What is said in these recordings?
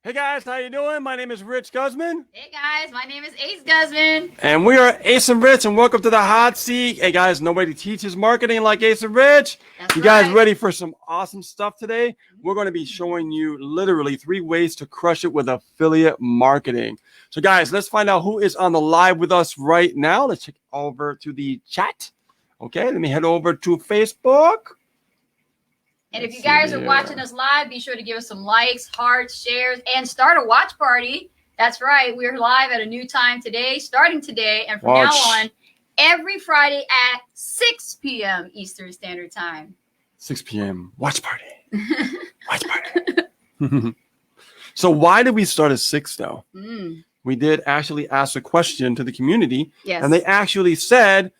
Hey guys, how you doing? My name is Rich Guzman. Hey guys, my name is Ace Guzman. And we are Ace and Rich, and welcome to the hot seat. Hey guys, nobody teaches marketing like Ace and Rich. That's You guys right. ready for some awesome stuff today? We're going to be showing you literally 3 ways to crush it with affiliate marketing. So guys, let's find out who is on the live with us right now. Let's check over to the chat. Okay, let me head over to Facebook. And if you guys are watching us live, be sure to give us some likes, hearts, shares, and start a watch party. That's right. We're live at a new time today, starting today, and from now on, every Friday at 6 p.m. Eastern Standard Time. 6 p.m. Watch party. Watch party. So why did we start at 6 though? We did actually ask a question to the community. Yes. And they actually said,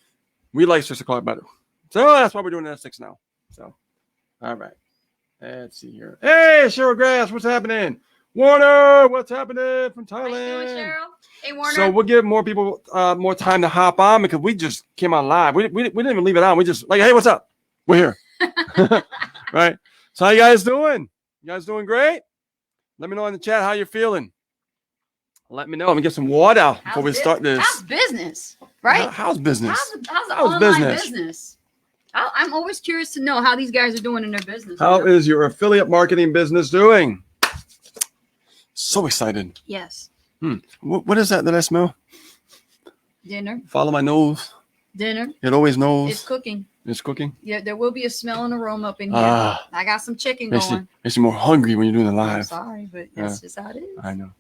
we like 6 o'clock better. So that's why we're doing it at 6 now. So, all right. Let's see here. Hey, Cheryl Grass, what's happening? Warner, what's happening from Thailand? How you doing, Cheryl? Hey, Warner. So we'll give more people more time to hop on because we just came on live. We didn't even leave it on. We just like, hey, what's up? We're here. Right. So how you guys doing? You guys doing great? Let me know in the chat how you're feeling. Let me know. I'm gonna get some water before we start this. How's business? Right? How's business? How's the online business? I'm always curious to know how these guys are doing in their business. How is your affiliate marketing business doing? So excited. Yes. What is that I smell? Dinner. Follow my nose. Dinner. It always knows. It's cooking. It's cooking. Yeah, there will be a smell and aroma up in here. I got some chicken going. Makes you more hungry when you're doing the live. I'm sorry, but that's just how it is. I know.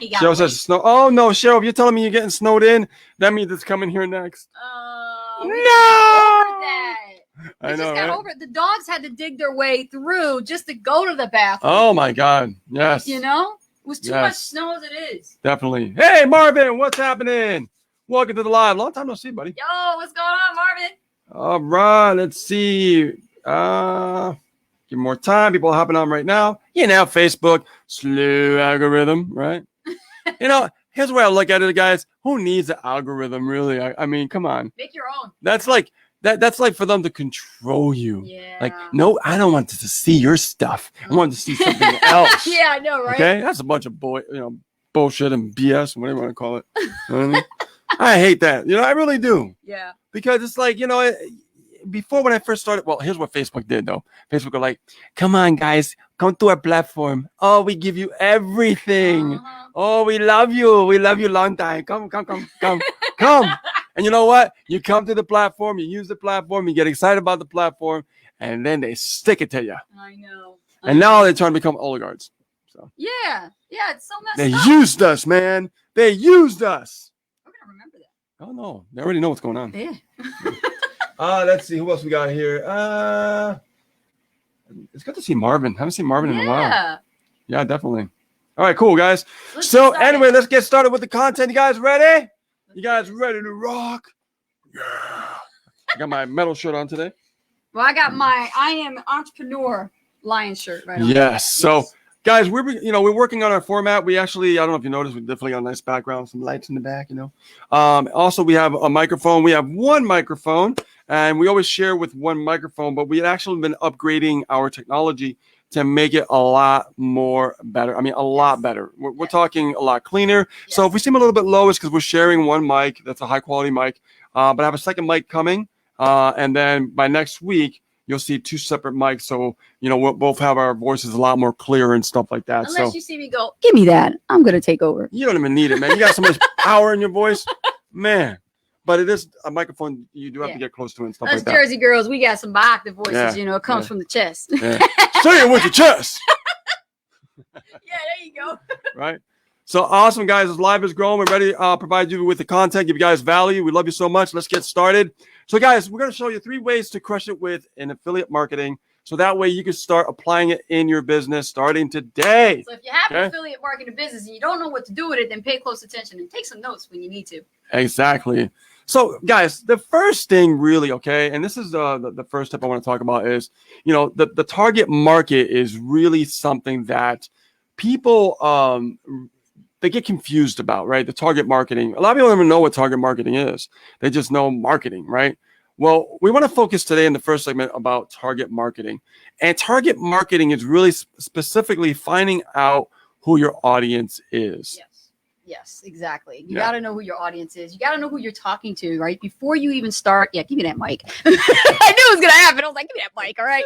Cheryl says snow. Oh no, Cheryl, if you're telling me you're getting snowed in, that means it's coming here next. No. I know. Got over it. The dogs had to dig their way through just to go to the bathroom. Oh my God. Yes. You know? It was too much snow as it is. Definitely. Hey Marvin, what's happening? Welcome to the live. Long time no see, buddy. Yo, what's going on, Marvin? All right, let's see. Give more time. People are hopping on right now. You know, Facebook, slow algorithm, right? You know, here's the way I look at it, guys. Who needs an algorithm, really? I mean, come on. Make your own. That's like that's like for them to control you. Yeah. Like, no, I don't want to see your stuff. I want to see something else. Yeah, I know, right? Okay, that's a bunch of bullshit and BS, whatever you want to call it. You know what I mean? I hate that. I really do. Yeah. Because it's like, before when I first started, well, here's what Facebook did though. Facebook were like, come on, guys, come to our platform. Oh, we give you everything. Oh, we love you. We love you long time. Come. And you know what? You come to the platform, you use the platform, you get excited about the platform, and then they stick it to you. I know. And now they're trying to become oligarchs. So Yeah, it's so messed they up. used us, man. They used us. We're going to remember that. Oh, no. They already know what's going on. Yeah. Let's see who else we got here. It's good to see Marvin. Haven't seen Marvin in a while. Yeah, definitely. All right, cool, guys. Anyway, let's get started with the content. You guys ready? You guys ready to rock? Yeah. I got my metal shirt on today. Well, I got my I Am Entrepreneur Lion shirt right on. Yes. So, guys, we're working on our format. We actually, I don't know if you noticed, we definitely got a nice background, some lights in the back, Also, we have a microphone. We have one microphone, and we always share with one microphone, but we had actually been upgrading our technology to make it a lot more better. I mean, a lot better. We're talking a lot cleaner. Yes. So if we seem a little bit low, it's because we're sharing one mic. That's a high quality mic. But I have a second mic coming. And then by next week, you'll see 2 separate mics. So, we'll both have our voices a lot more clear and stuff like that. Unless you see me go, give me that. I'm going to take over. You don't even need it, man. You got so much power in your voice, man. But it is a microphone. You do have to get close to it and stuff like that. Us Jersey girls, we got some octave voices. It comes from the chest. Yeah. Say it with your chest. Yeah, there you go. Right. So awesome, guys. As live is growing, we're ready to provide you with the content, give you guys value. We love you so much. Let's get started. So, guys, we're going to show you 3 ways to crush it with an affiliate marketing. So that way you can start applying it in your business starting today. So if you have an affiliate marketing business and you don't know what to do with it, then pay close attention and take some notes when you need to. Exactly. So, guys, the first thing really, and this is the first tip I want to talk about is, the target market is really something that people, they get confused about, right? The target marketing. A lot of people don't even know what target marketing is. They just know marketing, right? Well, we want to focus today in the first segment about target marketing. And target marketing is really specifically finding out who your audience is. Yes. Yes, exactly. You Yeah. got to know who your audience is. You got to know who you're talking to, right? Before you even start. Yeah, give me that mic. I knew it was going to happen. I was like, give me that mic. All right.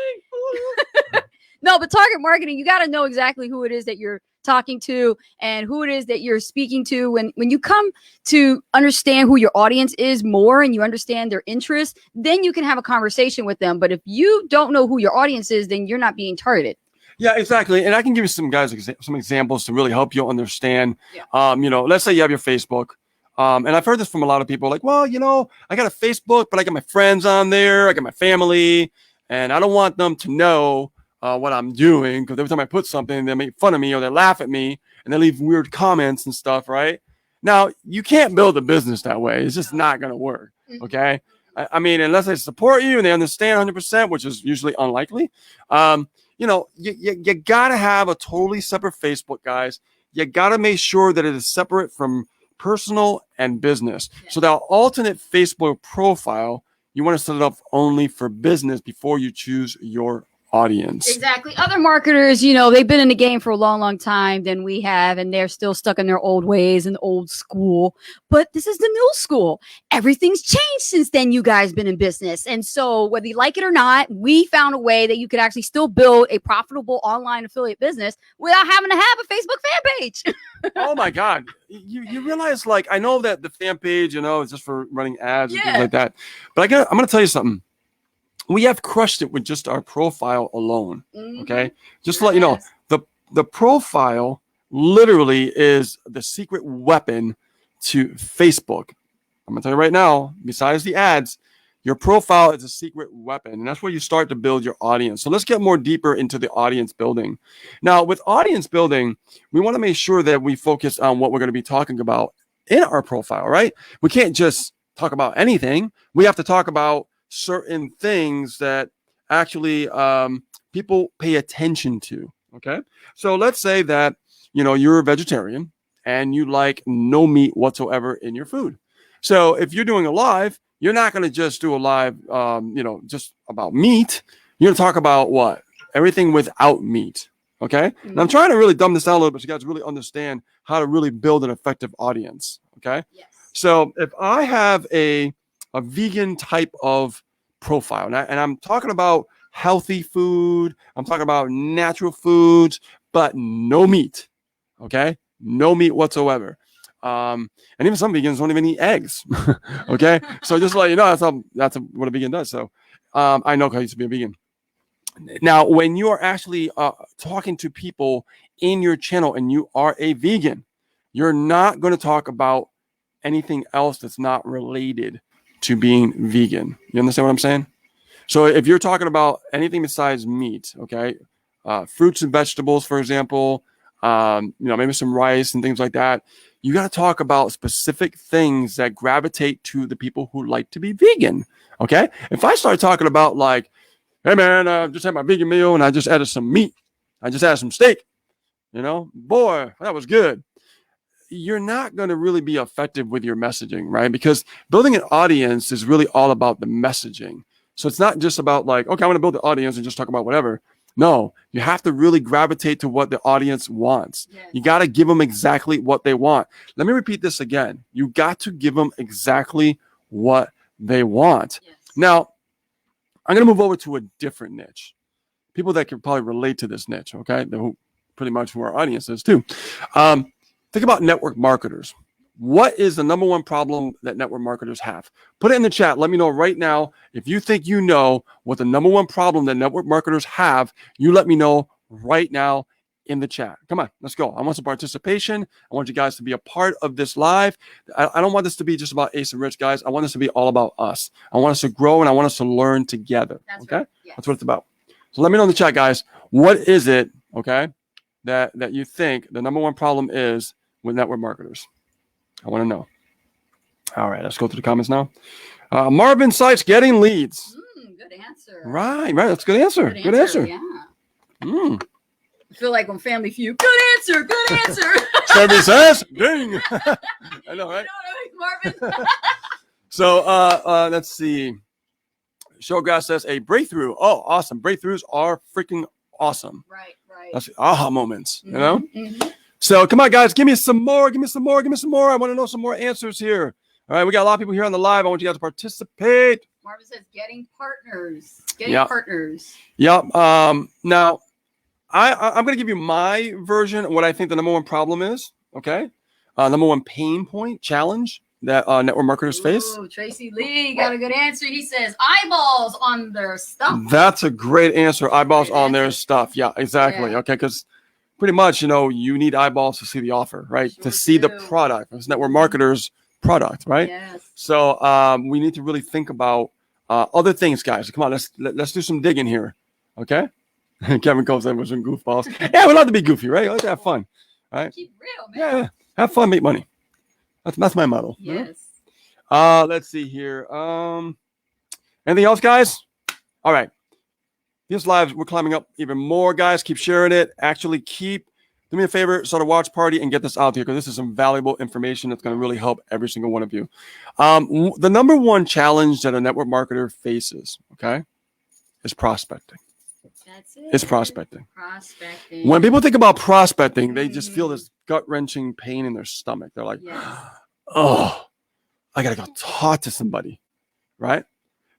No, but target marketing, you got to know exactly who it is that you're talking to and who it is that you're speaking to. When you come to understand who your audience is more and you understand their interests, then you can have a conversation with them. But if you don't know who your audience is, then you're not being targeted. Yeah, exactly. And I can give you some examples to really help you understand. Yeah. Let's say you have your Facebook. And I've heard this from a lot of people like, well, I got a Facebook, but I got my friends on there. I got my family, and I don't want them to know what I'm doing, because every time I put something, they make fun of me or they laugh at me and they leave weird comments and stuff, right? Now, you can't build a business that way. It's just not going to work, okay? I mean, unless they support you and they understand 100%, which is usually unlikely, you got to have a totally separate Facebook, guys. You got to make sure that it is separate from personal and business. Yeah. So that alternate Facebook profile, you want to set it up only for business before you choose your audience. Exactly. Other marketers, they've been in the game for a long, long time than we have, and they're still stuck in their old ways and old school. But this is the new school. Everything's changed since then. You guys been in business. And so whether you like it or not, we found a way that you could actually still build a profitable online affiliate business without having to have a Facebook fan page. Oh my God. You realize, like, I know that the fan page, is just for running ads and things like that. But I'm going to tell you something. We have crushed it with just our profile alone. Okay. Just to let you know, the profile literally is the secret weapon to Facebook. I'm gonna tell you right now, besides the ads, your profile is a secret weapon, and that's where you start to build your audience. So let's get more deeper into the audience building. Now, with audience building, we want to make sure that we focus on what we're going to be talking about in our profile, right? We can't just talk about anything. We have to talk about certain things that actually people pay attention to. Okay. So let's say that, you're a vegetarian and you like no meat whatsoever in your food. So if you're doing a live, you're not going to just do a live, just about meat. You're going to talk about what? Everything without meat. Okay. And I'm trying to really dumb this down a little bit so you guys really understand how to really build an effective audience. Okay. Yes. So if I have a vegan type of profile, and I'm talking about healthy food, I'm talking about natural foods, but no meat. Okay. No meat whatsoever. And even some vegans don't even eat eggs. Okay. So just to let you know, that's what a vegan does. So I know because I used to be a vegan. Now, when you are actually talking to people in your channel and you are a vegan, you're not going to talk about anything else that's not related to being vegan. You understand what I'm saying? So if you're talking about anything besides meat, okay, fruits and vegetables, for example, maybe some rice and things like that, you got to talk about specific things that gravitate to the people who like to be vegan. Okay. If I start talking about like, hey man, I just had my vegan meal and I just added some meat. I just added some steak, boy, that was good. You're not going to really be effective with your messaging, right? Because building an audience is really all about the messaging. So it's not just about like, okay, I want to build the audience and just talk about whatever. No, you have to really gravitate to what the audience wants. Yes. You got to give them exactly what they want. Let me repeat this again. You got to give them exactly what they want. Yes. Now, I'm going to move over to a different niche. People that can probably relate to this niche, okay? Pretty much who our audience is too. Think about network marketers. What is the number one problem that network marketers have? Put it in the chat. Let me know right now. If you think you know what the number one problem that network marketers have, you let me know right now in the chat. Come on, let's go. I want some participation. I want you guys to be a part of this live. I don't want this to be just about Ace and Rich, guys. I want this to be all about us. I want us to grow and I want us to learn together. That's okay? Right. Yes. That's what it's about. So let me know in the chat, guys. What is it, okay, that you think the number one problem is with network marketers? I want to know. All right, let's go to the comments now. Marvin cites getting leads. Good answer. Right. That's a good answer. Good answer. Yeah. I feel like on Family Feud. Good answer. Chevy says, ding. I know, right? Marvin. So let's see. Showgrass says a breakthrough. Oh, awesome. Breakthroughs are freaking awesome. Right. That's aha moments, you know? Mm-hmm. So come on, guys, give me some more. I want to know some more answers here. All right, we got a lot of people here on the live. I want you guys to participate. Marvin says getting partners. Partners. Yep. Now, I'm going to give you my version of what I think the number one problem is, okay? Number one pain point, challenge that network marketers face. Tracy Lee got a good answer. He says eyeballs on their stuff. That's a great answer. Eyeballs on their stuff. Yeah, exactly. Yeah. Okay, because pretty much, you need eyeballs to see the offer, right? Sure to see do. the product. It's network marketers' product, right? Yes. So we need to really think about other things, guys. Come on, let's do some digging here, okay? Kevin Cole said we're some goofballs. Yeah, we love to be goofy, right? Let's have fun, right? Keep real, man. Yeah, have fun, make money. That's my motto. Yes. Let's see here. Anything else, guys? All right. These lives, we're climbing up even more, guys. Keep sharing it. Actually, do me a favor, start a watch party and get this out here because this is some valuable information that's going to really help every single one of you. The number one challenge that a network marketer faces, okay, is prospecting. That's it. It's prospecting. Prospecting. When people think about prospecting, they just feel this gut-wrenching pain in their stomach. They're like, oh, I got to go talk to somebody, right?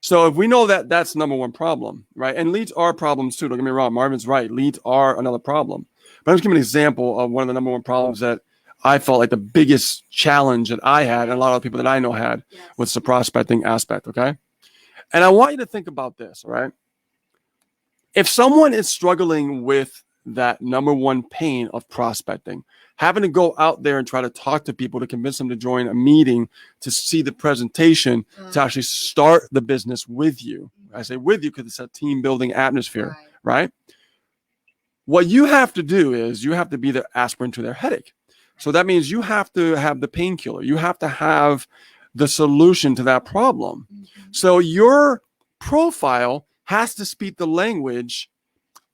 So if we know that that's number one problem, right? And leads are problems too. Don't get me wrong. Marvin's right. Leads are another problem. But I'm just giving an example of one of the number one problems that I felt like the biggest challenge that I had and a lot of people that I know had was the prospecting aspect, okay? And I want you to think about this, all right? If someone is struggling with that number one pain of prospecting, having to go out there and try to talk to people to convince them to join a meeting, to see the presentation, to actually start the business with you. I say with you because it's a team building atmosphere, right? What you have to do is you have to be the aspirin to their headache. So that means you have to have the painkiller. You have to have the solution to that problem. So your profile has to speak the language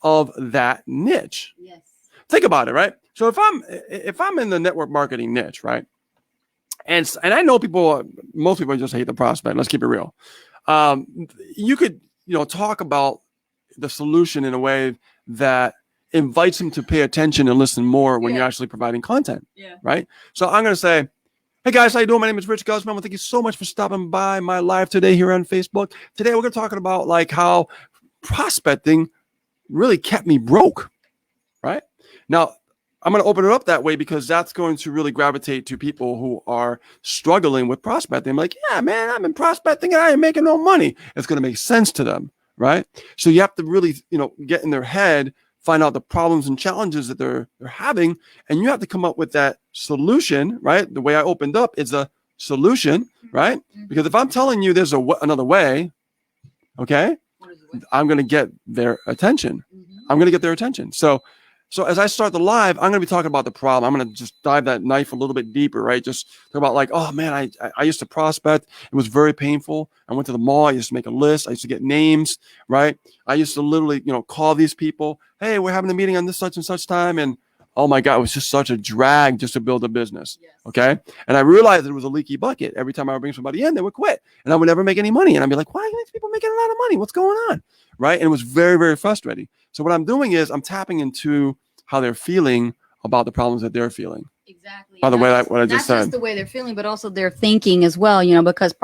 of that niche. Yes. Think about it, right? So if I'm in the network marketing niche, right? And I know most people just hate the prospect. Let's keep it real. You could, talk about the solution in a way that invites them to pay attention and listen more when you're actually providing content. Yeah. Right. So I'm going to say, hey guys, how you doing? My name is Rich Guzman. Thank you so much for stopping by my live today here on Facebook. Today we're going to talk about like how prospecting really kept me broke. Right now, I'm going to open it up that way because that's going to really gravitate to people who are struggling with prospecting. I'm like, yeah, man, I've been prospecting and I ain't making no money. It's going to make sense to them. Right. So you have to really, get in their head, find out the problems and challenges that they're having, and you have to come up with that solution, right? The way I opened up is a solution, right? Because if I'm telling you there's another way, okay, I'm going to get their attention. I'm going to get their attention. So as I start the live, I'm going to be talking about the problem. I'm going to just dive that knife a little bit deeper, right? Just talk about like, oh man, I used to prospect. It was very painful. I went to the mall. I used to make a list. I used to get names, right? I used to literally, call these people. Hey, we're having a meeting on this such and such time. And oh my God, it was just such a drag just to build a business. Yes. Okay. And I realized it was a leaky bucket. Every time I would bring somebody in, they would quit and I would never make any money. And I'd be like, why are these people making a lot of money? What's going on? Right. And it was very, very frustrating. So what I'm doing is I'm tapping into how they're feeling about the problems that they're feeling. Exactly. By the way, what I just said. Not just the way they're feeling, but also their thinking as well, because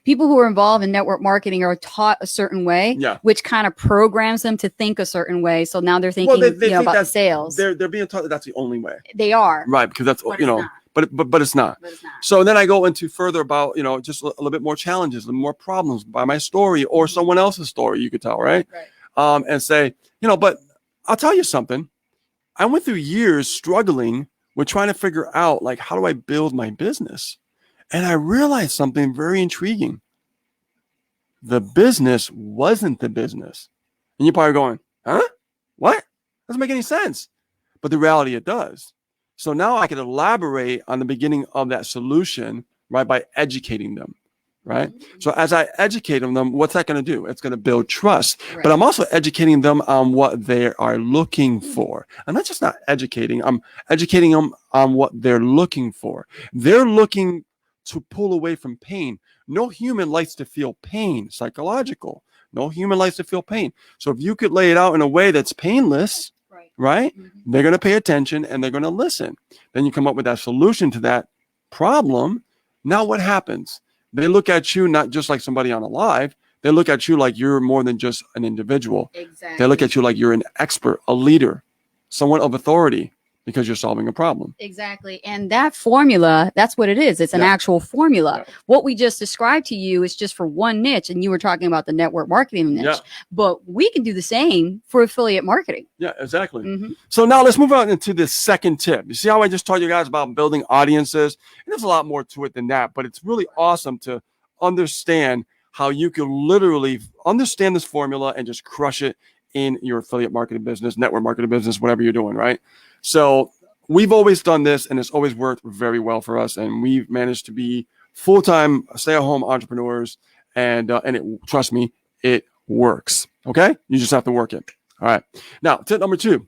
people who are involved in network marketing are taught a certain way, which kind of programs them to think a certain way. So now they're thinking, they about the sales. They're being taught that that's the only way. They are. Right, because that's, but it's not. But it's not. So then I go into further about, just a little bit more challenges, a little more problems by my story or someone else's story, you could tell, right? And say, but I'll tell you something. I went through years struggling with trying to figure out, like, how do I build my business? And I realized something very intriguing. The business wasn't the business. And you're probably going, huh? What? Doesn't make any sense. But the reality, it does. So now I can elaborate on the beginning of that solution, right, by educating them. Right. So as I educate them, what's that going to do? It's going to build trust. Right. But I'm also educating them on what they are looking for. And that's just not educating. I'm educating them on what they're looking for. They're looking to pull away from pain. No human likes to feel pain, psychological. No human likes to feel pain. So if you could lay it out in a way that's painless, right? They're going to pay attention and they're going to listen. Then you come up with that solution to that problem. Now what happens? They look at you not just like somebody on a live. They look at you like you're more than just an individual. Exactly. They look at you like you're an expert, a leader, someone of authority, because you're solving a problem. Exactly. And that formula, that's what it is. It's an actual formula. Yeah. What we just described to you is just for one niche. And you were talking about the network marketing niche. Yeah. But we can do the same for affiliate marketing. Yeah, exactly. So now let's move on into the second tip. You see how I just told you guys about building audiences? And there's a lot more to it than that, but it's really awesome to understand how you can literally understand this formula and just crush it in your affiliate marketing business, network marketing business, whatever you're doing, right? So we've always done this and it's always worked very well for us. And we've managed to be full-time stay-at-home entrepreneurs. And trust me, it works. Okay. You just have to work it. All right. Now, tip number 2,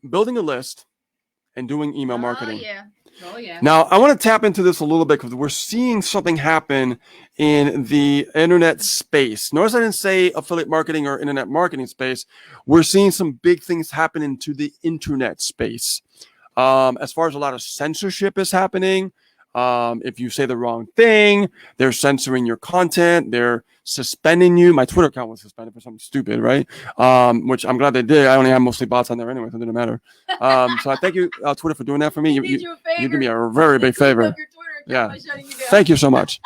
building a list and doing email marketing. Oh, yeah. Now, I want to tap into this a little bit because we're seeing something happen in the internet space. Notice I didn't say affiliate marketing or internet marketing space. We're seeing some big things happen into the internet space. As far as a lot of censorship is happening. If you say the wrong thing, they're censoring your content. They're suspending you. My Twitter account was suspended for something stupid, right? Which I'm glad they did. I only have mostly bots on there anyway, so it didn't matter. So I thank you, Twitter, for doing that for me. You did me a very big favor. Yeah. Thank you so much.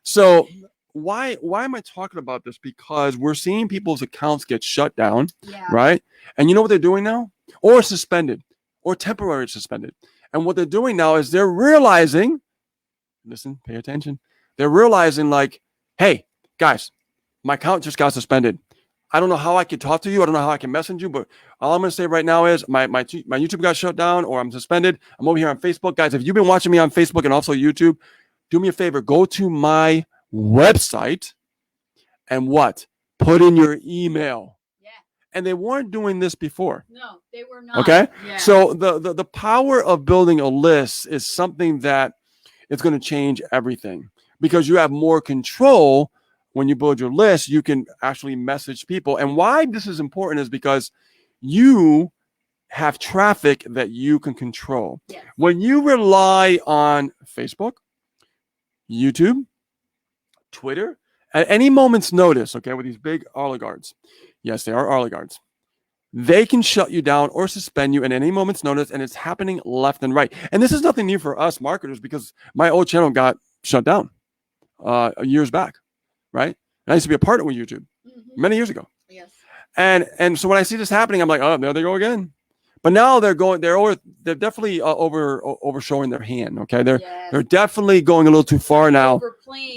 So why am I talking about this? Because we're seeing people's accounts get shut down, right? And you know what they're doing now? Or suspended, or temporarily suspended. And what they're doing now is they're realizing, listen, pay attention. They're realizing like, hey, guys, my account just got suspended. I don't know how I can talk to you. I don't know how I can message you, but all I'm going to say right now is my YouTube got shut down or I'm suspended. I'm over here on Facebook. Guys, if you've been watching me on Facebook and also YouTube, do me a favor. Go to my website and what? Put in your email. And they weren't doing this before. No, they were not. Okay. Yeah. So the power of building a list is something that is going to change everything because you have more control when you build your list. You can actually message people. And why this is important is because you have traffic that you can control. Yes. When you rely on Facebook, YouTube, Twitter, at any moment's notice, okay, with these big oligarchs, yes, they are oligarchs, they can shut you down or suspend you at any moment's notice, and it's happening left and right. And this is nothing new for us marketers because my old channel got shut down years back, right? And I used to be a partner with YouTube many years ago. Yes. And so when I see this happening, I'm like, oh, there they go again. But now they're definitely overshowing their hand. Okay, they're definitely going a little too far now.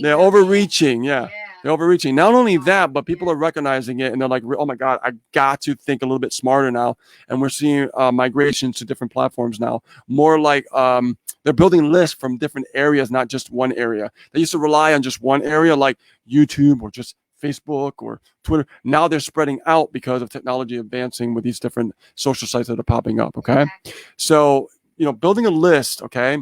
They're overreaching. Yeah. They're overreaching. Not only that, but people are recognizing it and they're like, oh my God, I got to think a little bit smarter now. And we're seeing migrations to different platforms now. More like they're building lists from different areas, not just one area. They used to rely on just one area like YouTube or just Facebook or Twitter. Now they're spreading out because of technology advancing with these different social sites that are popping up. Okay. So, building a list, okay,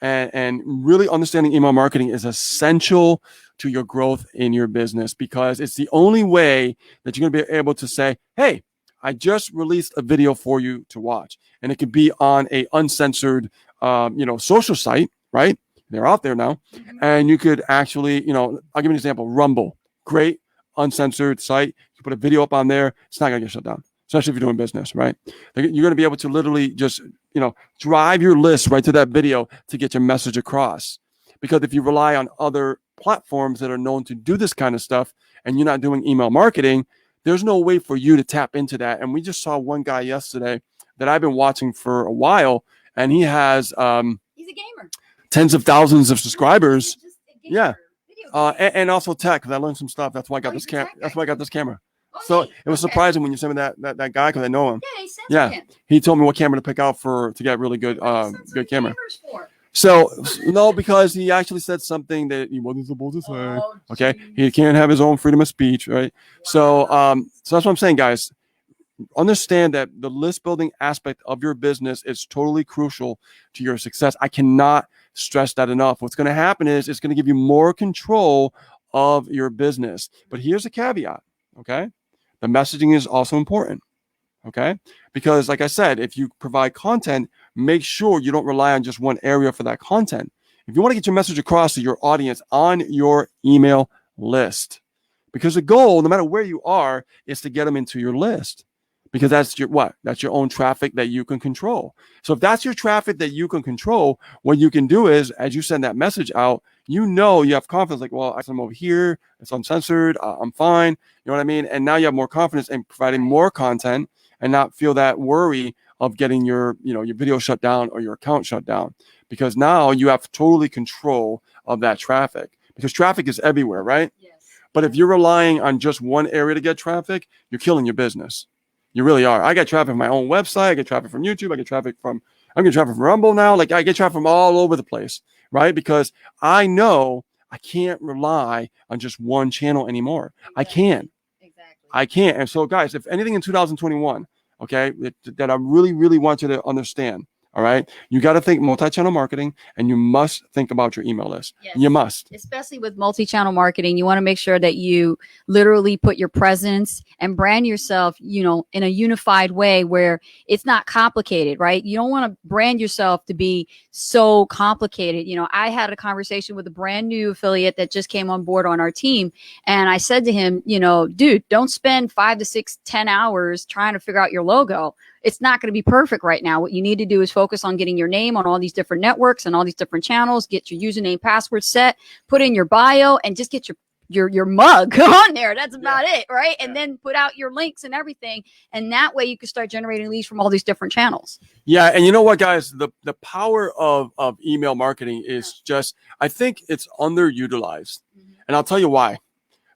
and really understanding email marketing is essential to your growth in your business because it's the only way that you're going to be able to say, hey, I just released a video for you to watch. And it could be on a uncensored, social site, right? They're out there now. And you could actually, I'll give you an example. Rumble, great uncensored site. You put a video up on there. It's not going to get shut down, especially if you're doing business, right? You're going to be able to literally just, drive your list right to that video to get your message across. Because if you rely on other platforms that are known to do this kind of stuff and you're not doing email marketing, there's no way for you to tap into that. And we just saw one guy yesterday that I've been watching for a while, and he has he's a gamer. Tens of thousands of subscribers. Yeah. And also tech, because I learned some stuff. That's why I got this camera. That's why I got this camera. So it was surprising when you sent me that guy, because I know him. Yeah, he him. He told me what camera to pick out to get really good good camera. So no, because he actually said something that he wasn't supposed to say. Okay, he can't have his own freedom of speech, right? Wow. So that's what I'm saying, guys. Understand that the list building aspect of your business is totally crucial to your success. I cannot stress that enough. What's going to happen is it's going to give you more control of your business. But here's a caveat, okay? The messaging is also important, okay? Because like I said, if you provide content, make sure you don't rely on just one area for that content. If you want to get your message across to your audience on your email list, because the goal, no matter where you are, is to get them into your list. Because that's your what? That's your own traffic that you can control. So if that's your traffic that you can control, what you can do is, as you send that message out, you have confidence, like, well, I'm over here, it's uncensored, I'm fine. You know what I mean? And now you have more confidence in providing more content and not feel that worry of getting your video shut down or your account shut down. Because now you have totally control of that traffic. Because traffic is everywhere, right? Yes. But if you're relying on just one area to get traffic, you're killing your business. You really are. I get traffic from my own website. I get traffic from YouTube. I'm getting traffic from Rumble now. Like I get traffic from all over the place, right? Because I know I can't rely on just one channel anymore. Exactly. I can't. Exactly. I can't. And so, guys, if anything in 2021, okay, that I really, really want you to understand, all right, you got to think multi-channel marketing, and you must think about your email list. Yes. You must. Especially with multi-channel marketing, you want to make sure that you literally put your presence and brand yourself, in a unified way where it's not complicated, right? You don't want to brand yourself to be so complicated. I had a conversation with a brand new affiliate that just came on board on our team. And I said to him, dude, don't spend 5 to 6, 10 hours trying to figure out your logo. It's not going to be perfect right now. What you need to do is focus on getting your name on all these different networks and all these different channels, get your username, password set, put in your bio, and just get your mug on there. That's about it, right? And then put out your links and everything. And that way you can start generating leads from all these different channels. Yeah. And you know what, guys, the power of email marketing is just, I think it's underutilized. And I'll tell you why.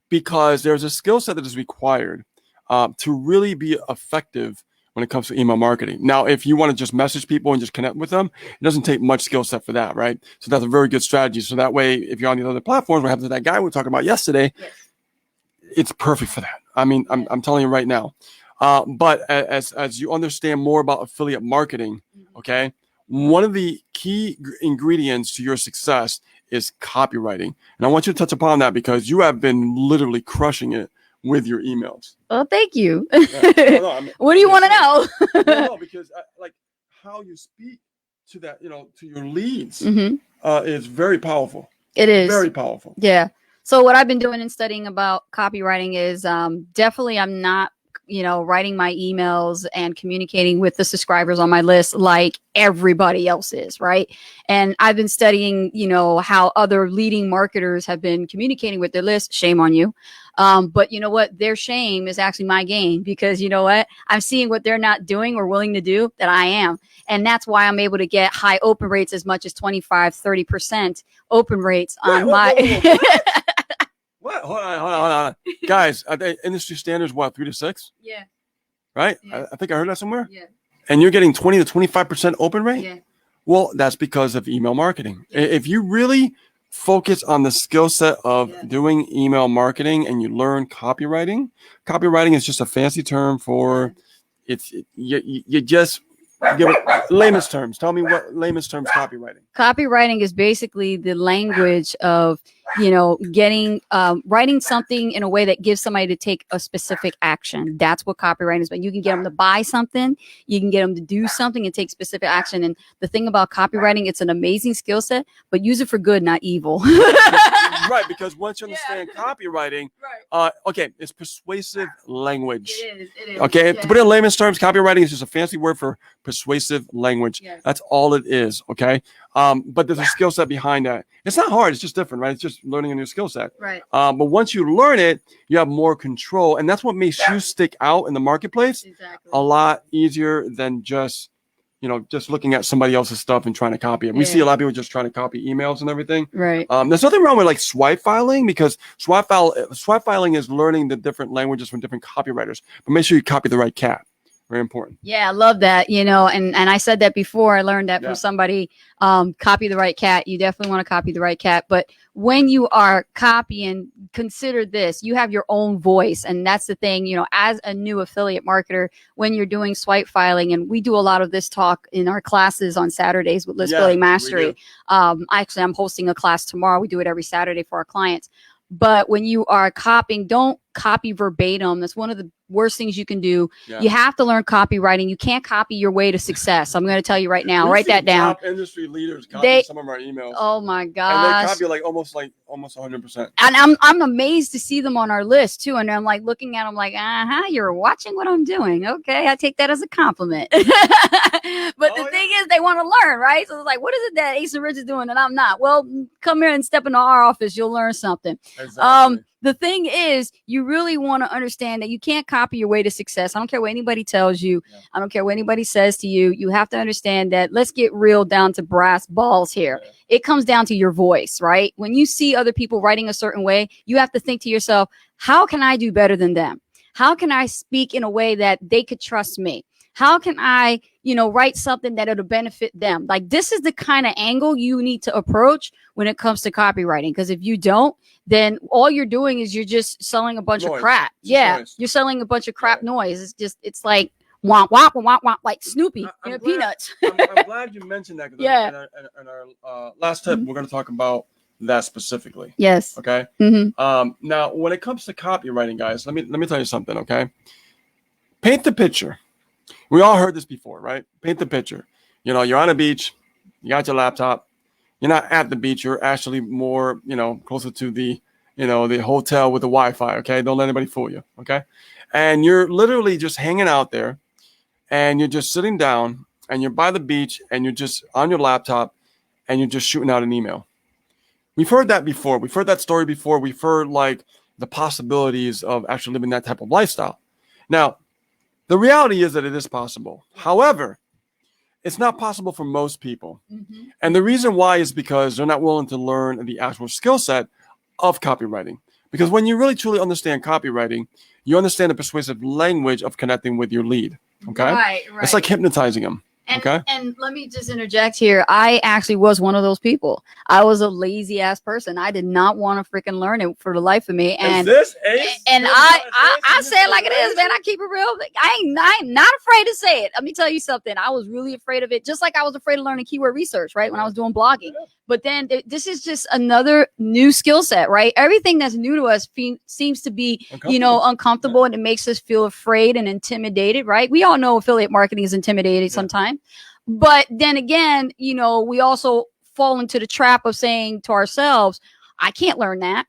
Because there's a skill set that is required to really be effective when it comes to email marketing. Now, if you want to just message people and just connect with them, it doesn't take much skill set for that, right? So that's a very good strategy. So that way, if you're on the other platforms, what happened to that guy we were talking about yesterday, it's perfect for that. I mean, I'm telling you right now. But as you understand more about affiliate marketing, okay, one of the key ingredients to your success is copywriting. And I want you to touch upon that because you have been literally crushing it with your emails. Oh, thank you. I mean, what do you want to know? No, because like how you speak to that, to your leads is very powerful. It is very powerful. Yeah. So what I've been doing and studying about copywriting is definitely I'm not, writing my emails and communicating with the subscribers on my list like everybody else is, right? And I've been studying, how other leading marketers have been communicating with their list. Shame on you. But you know what? Their shame is actually my gain because you know what? I'm seeing what they're not doing or willing to do that I am. And that's why I'm able to get high open rates as much as 25, 30% open rates on my... What? Hold on. Guys, are they industry standards, what, 3 to 6? Yeah. Right? Yeah. I think I heard that somewhere. Yeah. And you're getting 20 to 25% open rate? Yeah. Well, that's because of email marketing. Yeah. If you really focus on the skill set of doing email marketing and you learn copywriting is just a fancy term for you just give it layman's terms. Tell me what layman's terms copywriting. Copywriting is basically the language of getting writing something in a way that gives somebody to take a specific action. That's what copywriting is. But you can get them to buy something, you can get them to do something and take specific action. And the thing about copywriting, it's an amazing skill set, but use it for good, not evil. Right, because once you understand copywriting, okay, it's persuasive language. It is. Okay, to put it in layman's terms, copywriting is just a fancy word for persuasive language. Yes. That's all it is. Okay, but there's a skill set behind that. It's not hard. It's just different, right? It's just learning a new skill set. Right. But once you learn it, you have more control, and that's what makes you stick out in the marketplace. Exactly. A lot easier than just looking at somebody else's stuff and trying to copy it. We see a lot of people just trying to copy emails and everything. Right. There's nothing wrong with like swipe filing because swipe filing is learning the different languages from different copywriters. But make sure you copy the right cat. Very important. Yeah, I love that. And I said that before. I learned that from somebody. Copy the right cat. You definitely want to copy the right cat. But when you are copying, consider this. You have your own voice. And that's the thing, as a new affiliate marketer, when you're doing swipe filing, and we do a lot of this talk in our classes on Saturdays with List Building Mastery. Actually, I'm hosting a class tomorrow. We do it every Saturday for our clients. But when you are copying, don't copy verbatim. That's one of the worst things you can do. Yeah. You have to learn copywriting. You can't copy your way to success. I'm going to tell you right now. We've Write seen that down. Top industry leaders copy some of our emails. Oh my And they gosh. copy almost 100%. And I'm amazed to see them on our list too. And I'm like looking at them like, you're watching what I'm doing. Okay, I take that as a compliment. But the thing is, they want to learn, right? So it's like, what is it that Ace and Rich is doing and I'm not? Well, come here and step into our office. You'll learn something. Exactly. The thing is, you really want to understand that you can't copy your way to success. I don't care what anybody tells you. Yeah. I don't care what anybody says to you. You have to understand that. Let's get real down to brass balls here. Yeah. It comes down to your voice, right? When you see other people writing a certain way, you have to think to yourself, how can I do better than them? How can I speak in a way that they could trust me? How can I, write something that it'll benefit them? Like, this is the kind of angle you need to approach when it comes to copywriting. Because if you don't, then all you're doing is you're just selling a bunch of crap. Noise. You're selling a bunch of crap noise. It's like womp, womp, womp, womp, like Snoopy, peanuts. I'm glad you mentioned that. Yeah. In our last tip, we're going to talk about that specifically. Yes. Okay. Mm-hmm. Now, when it comes to copywriting, guys, let me tell you something. Okay. Paint the picture. We all heard this before, right? Paint the picture. You're on a beach. You got your laptop. You're not at the beach. You're actually more, closer to the, the hotel with the Wi-Fi. Okay. Don't let anybody fool you. Okay. And you're literally just hanging out there and you're just sitting down and you're by the beach and you're just on your laptop and you're just shooting out an email. We've heard that before. We've heard that story before. We've heard like the possibilities of actually living that type of lifestyle. Now, the reality is that it is possible. However, it's not possible for most people. Mm-hmm. And the reason why is because they're not willing to learn the actual skill set of copywriting. Because when you really truly understand copywriting, you understand the persuasive language of connecting with your lead. Okay? Right. It's like hypnotizing them. And let me just interject here. I actually was one of those people. I was a lazy ass person. I did not want to freaking learn it for the life of me. And is this Ace? And I say it like it is, man. I keep it real. I ain't not afraid to say it. Let me tell you something. I was really afraid of it, just like I was afraid of learning keyword research, right? When I was doing blogging. Yeah. But then this is just another new skill set, right? Everything that's new to us seems to be, uncomfortable, and it makes us feel afraid and intimidated, right? We all know affiliate marketing is intimidating sometimes. But then again, we also fall into the trap of saying to ourselves, I can't learn that.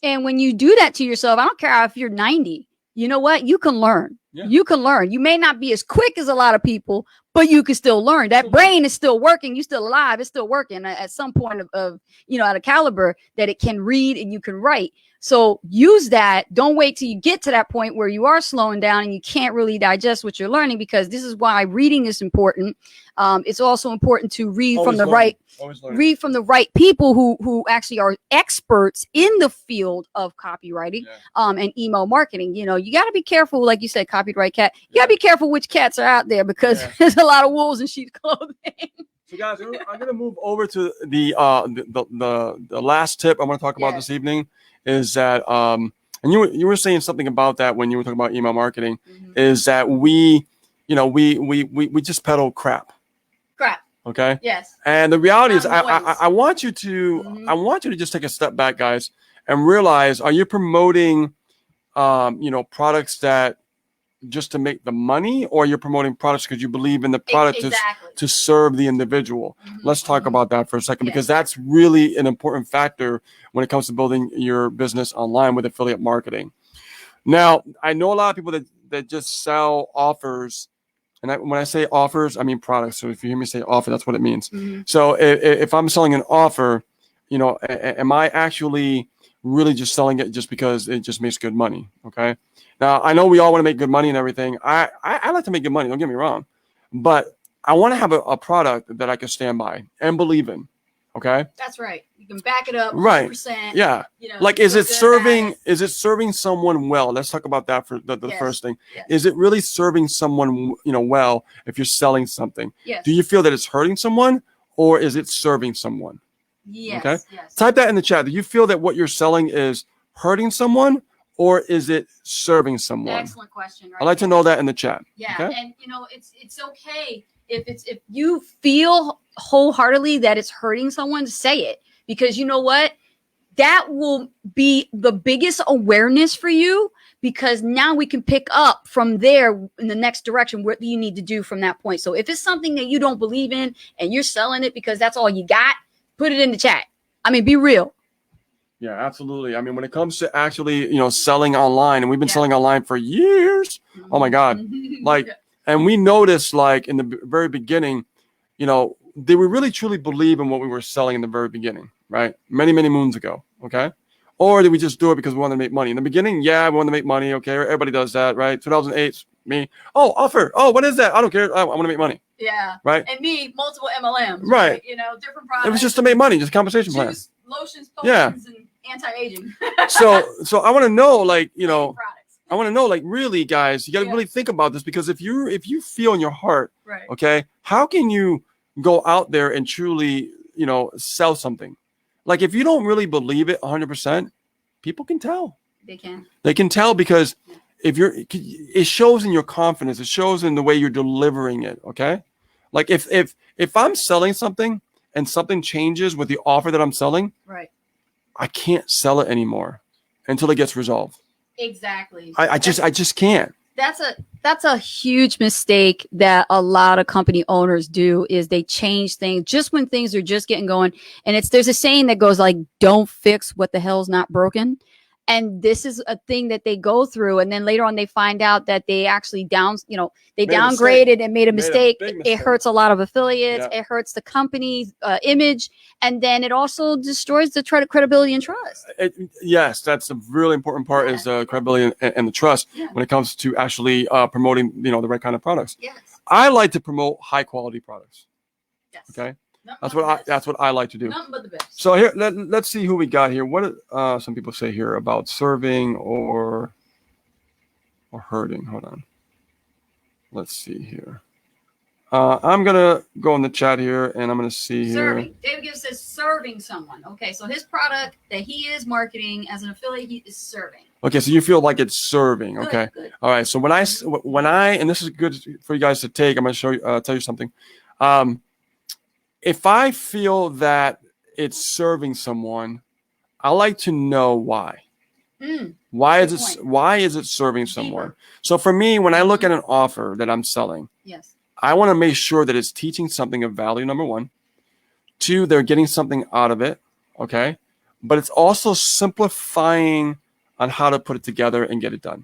And when you do that to yourself, I don't care if you're 90, you know what? You can learn. Yeah. You can learn. You may not be as quick as a lot of people, but you can still learn. That brain is still working. You're still alive. It's still working at some point of at a caliber that it can read and you can write. So use that. Don't wait till you get to that point where you are slowing down and you can't really digest what you're learning, because this is why reading is important. It's also important to read from the right people who actually are experts in the field of copywriting and email marketing. You got to be careful, like you said, copyright cat. You got to be careful which cats are out there, because there's a lot of wolves in sheep's clothing. So guys, I'm going to move over to the last tip I want to talk about this evening. Is that and you were saying something about that when you were talking about email marketing, is that we just peddle crap. Okay. Yes. And the reality is I want you to just take a step back, guys, and realize, are you promoting products that just to make the money, or you're promoting products because you believe in the product to serve the individual? Let's talk about that for a second, because that's really an important factor when it comes to building your business online with affiliate marketing. Now, I know a lot of people that just sell offers. And when I say offers, I mean products. So if you hear me say offer, that's what it means. So if I'm selling an offer, am I actually really just selling it just because it just makes good money? Okay. Now, I know we all want to make good money and everything. I like to make good money. Don't get me wrong. But I want to have a product that I can stand by and believe in. Okay. That's right. You can back it up. 100%, right. Yeah. Like, is it serving someone well? Let's talk about that for the first thing. Yes. Is it really serving someone, well, if you're selling something? Yes. Do you feel that it's hurting someone, or is it serving someone? Yes. Okay. Yes. Type that in the chat. Do you feel that what you're selling is hurting someone, or is it serving someone? Excellent question. Right. I'd like to know that in the chat. Yeah. Okay? And it's okay if you feel wholeheartedly that it's hurting someone, say it, because you know what? that will be the biggest awareness for you, because now we can pick up from there in the next direction. What do you need to do from that point? So if it's something that you don't believe in and you're selling it because that's all you got, put it in the chat. I mean, be real. Yeah, absolutely. I mean, when it comes to actually, selling online, and we've been selling online for years. Oh my God. Like, and we noticed, like, in the very beginning, did we really truly believe in what we were selling in the very beginning, right? Many, many moons ago. Okay. Or did we just do it because we wanted to make money? In the beginning, yeah, we wanted to make money. Okay. Everybody does that, right? 2008, me. Oh, offer. Oh, what is that? I don't care. I want to make money. Yeah. Right. And me, multiple MLMs. Right. Different products. It was just to make money, just compensation plan. Juice, lotions, potions, and anti-aging. So I want to know, like, products. I want to know, like, really, guys, you got to really think about this, because if you feel in your heart, right, okay, how can you go out there and truly, sell something? Like, if you don't really believe it 100%, people can tell. They can tell, because it shows in your confidence. It shows in the way you're delivering it. Okay. Like, if I'm selling something and something changes with the offer that I'm selling, right, I can't sell it anymore until it gets resolved. Exactly. I just can't. That's a huge mistake that a lot of company owners do, is they change things just when things are just getting going. And there's a saying that goes like, don't fix what the hell's not broken. And this is a thing that they go through. And then later on, they find out that they actually downgraded and made a mistake. It hurts a lot of affiliates. Yeah. It hurts the company's image. And then it also destroys the credibility and trust. Yes, that's a really important part, is credibility and the trust when it comes to actually promoting, the right kind of products. Yes. I like to promote high quality products. Yes. Okay. That's what I like to do. Nothing but the best. So here, let's see who we got here. What some people say here about serving or hurting. Hold on. Let's see here. I'm gonna go in the chat here, and I'm gonna see serving. here. David Gibbs says serving someone. Okay, so his product that he is marketing as an affiliate, he is serving. Okay, so you feel like it's serving. Okay. Good. All right. So when I and this is good for you guys to take. I'm gonna show you, tell you something. If I feel that it's serving someone, I like to know why. Why is it serving someone? So for me, when I look at an offer that I'm selling, yes, I want to make sure that it's teaching something of value, number one. 2, they're getting something out of it, okay? But it's also simplifying on how to put it together and get it done.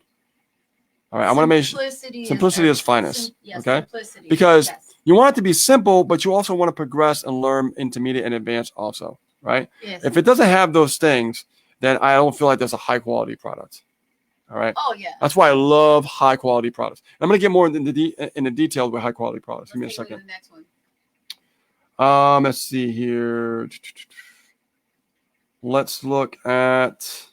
All right, I want to make sure simplicity is finest, okay? Because you want it to be simple, but you also want to progress and learn intermediate and advanced also, right? Yes. If it doesn't have those things, then I don't feel like that's a high quality product. All right. Oh yeah. That's why I love high quality products. I'm going to get more into the details with high quality products. Give me a second. The next one. Let's see here. Let's look at.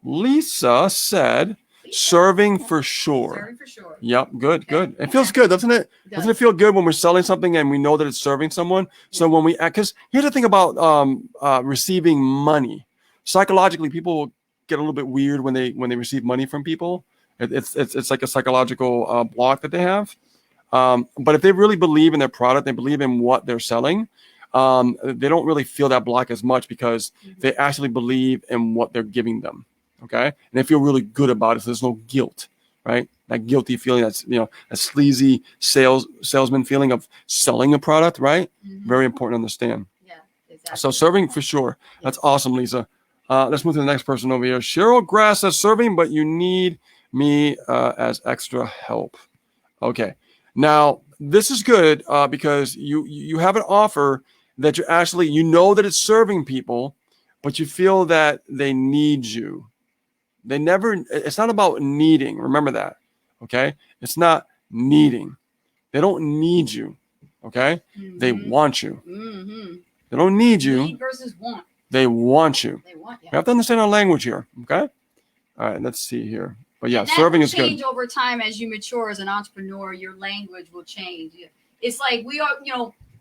Lisa said, serving for sure. Serving for sure. Yep. Good. Good. It feels good, doesn't it? Doesn't it feel good when we're selling something and we know that it's serving someone? So when because here's the thing about receiving money. Psychologically, people will get a little bit weird when they receive money from people. It's like a psychological block that they have. But if they really believe in their product, they believe in what they're selling, they don't really feel that block as much, because they actually believe in what they're giving them. Okay. And they feel really good about it. So there's no guilt, right? That guilty feeling, that's, a sleazy salesman feeling of selling a product, right? Very important to understand. Yeah, exactly. So serving for sure. That's awesome, Lisa. Let's move to the next person over here. Cheryl Grass says serving, but you need me as extra help. Okay. Now, this is good because you have an offer that you're actually, that it's serving people, but you feel that they need you. It's not about needing. Remember that. Okay. It's not needing. They don't need you. Okay. They want you. They don't need you. Need versus want. They want you. They want you. We have to understand our language here. Okay. All right. Let's see here. But yeah, serving is good. Change over time as you mature as an entrepreneur. Your language will change. It's like we are,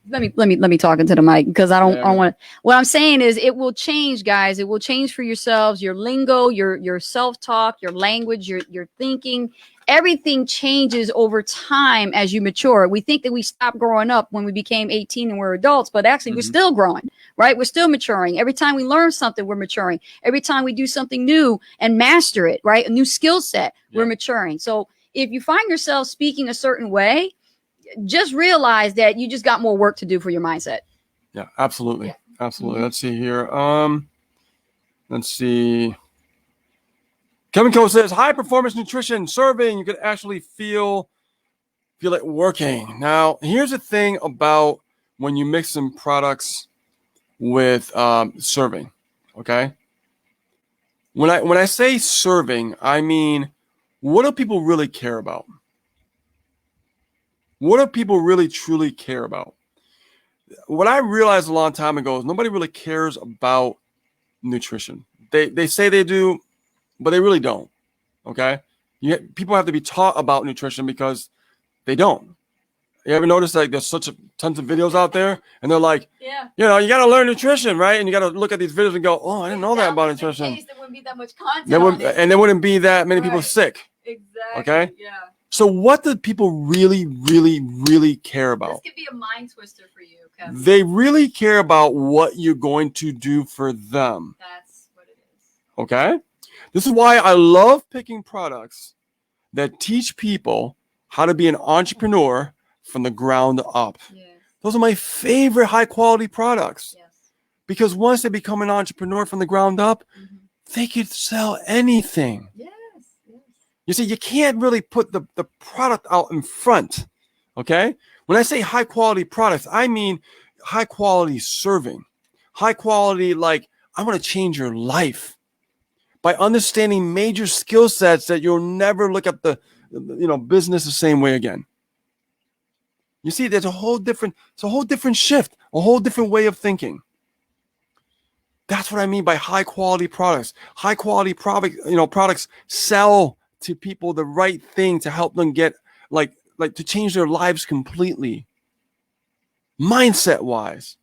let me talk into the mic because I don't Yeah. want. What I'm saying is it will change, guys. It will change for yourselves. Your lingo, your self talk, your language, your thinking. Everything changes over time as you mature. We think that we stopped growing up when we became 18 and we're adults, but actually we're still growing, right? We're still maturing. Every time we learn something, we're maturing. Every time we do something new and master it, right? A new skill set, we're maturing. So if you find yourself speaking a certain way, just realize that you just got more work to do for your mindset. Yeah, absolutely. Yeah. Absolutely. Let's see here. Let's see. Kevin Cole says high performance nutrition serving. You could actually feel it working. Now, here's the thing about when you mix some products with serving. Okay. When I say serving, I mean, what do people really care about? What do people really truly care about? What I realized a long time ago is nobody really cares about nutrition. They say they do, but they really don't. Okay, people have to be taught about nutrition because they don't. You ever notice like there's tons of videos out there, and they're like, you got to learn nutrition, right? And you got to look at these videos and go, oh, I didn't know that about nutrition. There wouldn't be that much content. There wouldn't be that many people sick. Exactly. Okay. Yeah. So what do people really, really, really care about? This could be a mind twister for you, Kevin. They really care about what you're going to do for them. That's what it is. Okay? This is why I love picking products that teach people how to be an entrepreneur from the ground up. Yes. Those are my favorite high quality products. Yes. Because once they become an entrepreneur from the ground up, they could sell anything. Yes. Yes. You see, you can't really put the product out in front. Okay? When I say high quality products, I mean high quality serving. High quality, like, I want to change your life by understanding major skill sets that you'll never look at the business the same way again. You see, it's a whole different shift, a whole different way of thinking. That's what I mean by high quality products. High quality products sell to people the right thing to help them get like to change their lives completely. Mindset wise.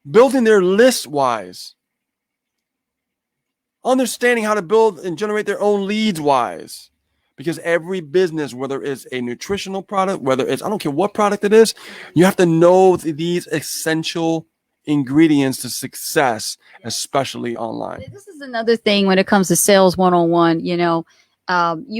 Building their list wise. Understanding how to build and generate their own leads wise. Because every business, whether it's a nutritional product, whether it's, I don't care what product it is, you have to know these essential ingredients to success, especially online. This is another thing when it comes to sales one-on-one, you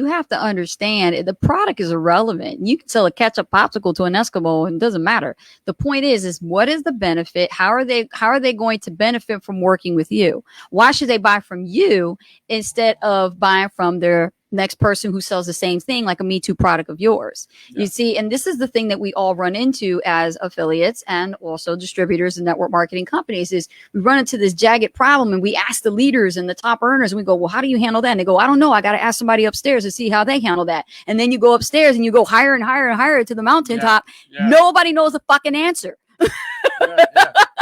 have to understand the product is irrelevant. You can sell a ketchup popsicle to an Eskimo and it doesn't matter. The point is what is the benefit? How are they going to benefit from working with you? Why should they buy from you instead of buying from their next person who sells the same thing, like a Me Too product of yours? You see, and this is the thing that we all run into as affiliates and also distributors and network marketing companies is we run into this jagged problem and we ask the leaders and the top earners and we go, well, how do you handle that? And they go, I don't know. I got to ask somebody upstairs to see how they handle that. And then you go upstairs and you go higher and higher and higher to the mountaintop. Nobody knows the fucking answer.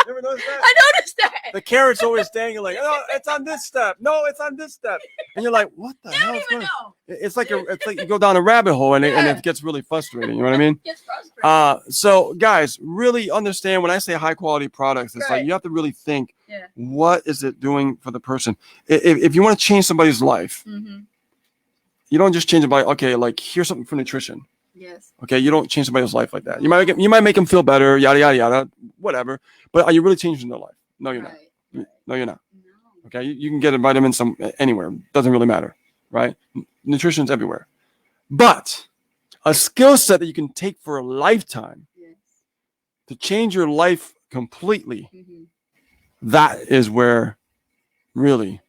Never noticed that? I noticed that. The carrot's always dangling. Oh, it's on this step. No, it's on this step. And you're like, what the hell? It's like you go down a rabbit hole and it gets really frustrating. You know what I mean? It's frustrating. So guys, really understand when I say high quality products, it's like you have to really think, what is it doing for the person? If you want to change somebody's life, you don't just change it by, okay, like here's something for nutrition. Yes. Okay, you don't change somebody's life like that. You might make them feel better, yada yada yada, whatever. But are you really changing their life? No, you're not. No, you're not. No. Okay, you can get a vitamin anywhere. Doesn't really matter, right? Nutrition's everywhere. But a skill set that you can take for a lifetime to change your life completely. That is where it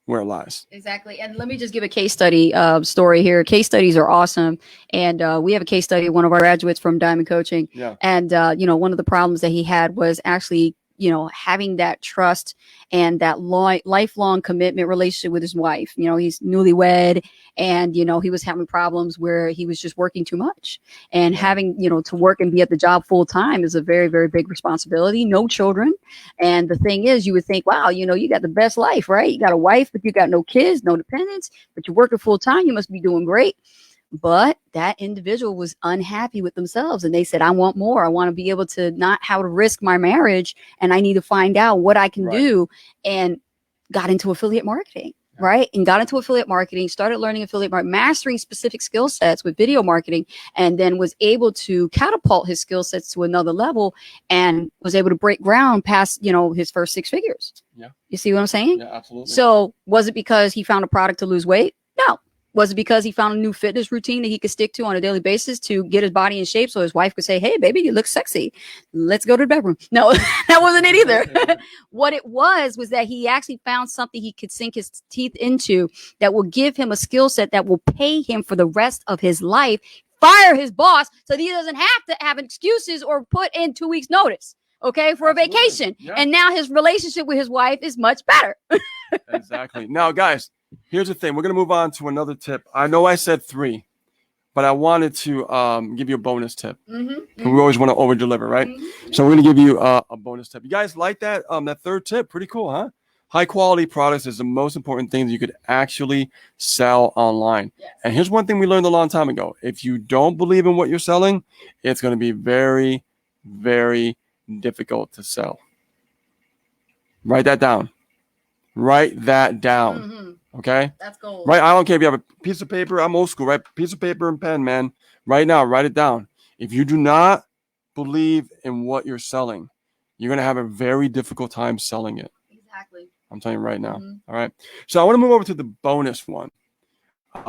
lies. Exactly. And let me just give a case study story here. Case studies are awesome. And we have a case study of one of our graduates from Diamond Coaching. Yeah. And, one of the problems that he had was actually, having that trust and that lifelong commitment relationship with his wife. He's newlywed and, he was having problems where he was just working too much and having, to work and be at the job full time is a very, very big responsibility. No children. And the thing is, you would think, wow, you got the best life, right? You got a wife, but you got no kids, no dependents, but you're working full time. You must be doing great. But that individual was unhappy with themselves, and they said, I want more. I want to be able to not have to risk my marriage, and I need to find out what I can do, and got into affiliate marketing. Right. And got into affiliate marketing, started learning affiliate marketing, mastering specific skill sets with video marketing, and then was able to catapult his skill sets to another level and was able to break ground past, his first 6 figures. Yeah. You see what I'm saying? Yeah, absolutely. So was it because he found a product to lose weight? No. Was it because he found a new fitness routine that he could stick to on a daily basis to get his body in shape so his wife could say, hey, baby, you look sexy. Let's go to the bedroom. No, that wasn't it either. What it was that he actually found something he could sink his teeth into that will give him a skill set that will pay him for the rest of his life, fire his boss so that he doesn't have to have excuses or put in 2 weeks notice. Okay, for a vacation. Yeah. And now his relationship with his wife is much better. Exactly. Now, guys, here's the thing. We're going to move on to another tip. I know I said 3, but I wanted to give you a bonus tip. We always want to over deliver, right? So we're going to give you a bonus tip. You guys like that? That third tip? Pretty cool, huh? High quality products is the most important thing that you could actually sell online. Yes. And here's one thing we learned a long time ago. If you don't believe in what you're selling, it's going to be very, very difficult to sell. Write that down. Write that down. Okay? That's gold. Right? I don't care if you have a piece of paper. I'm old school, right? Piece of paper and pen, man. Right now, write it down. If you do not believe in what you're selling, you're going to have a very difficult time selling it. Exactly. I'm telling you right now. All right. So I want to move over to the bonus one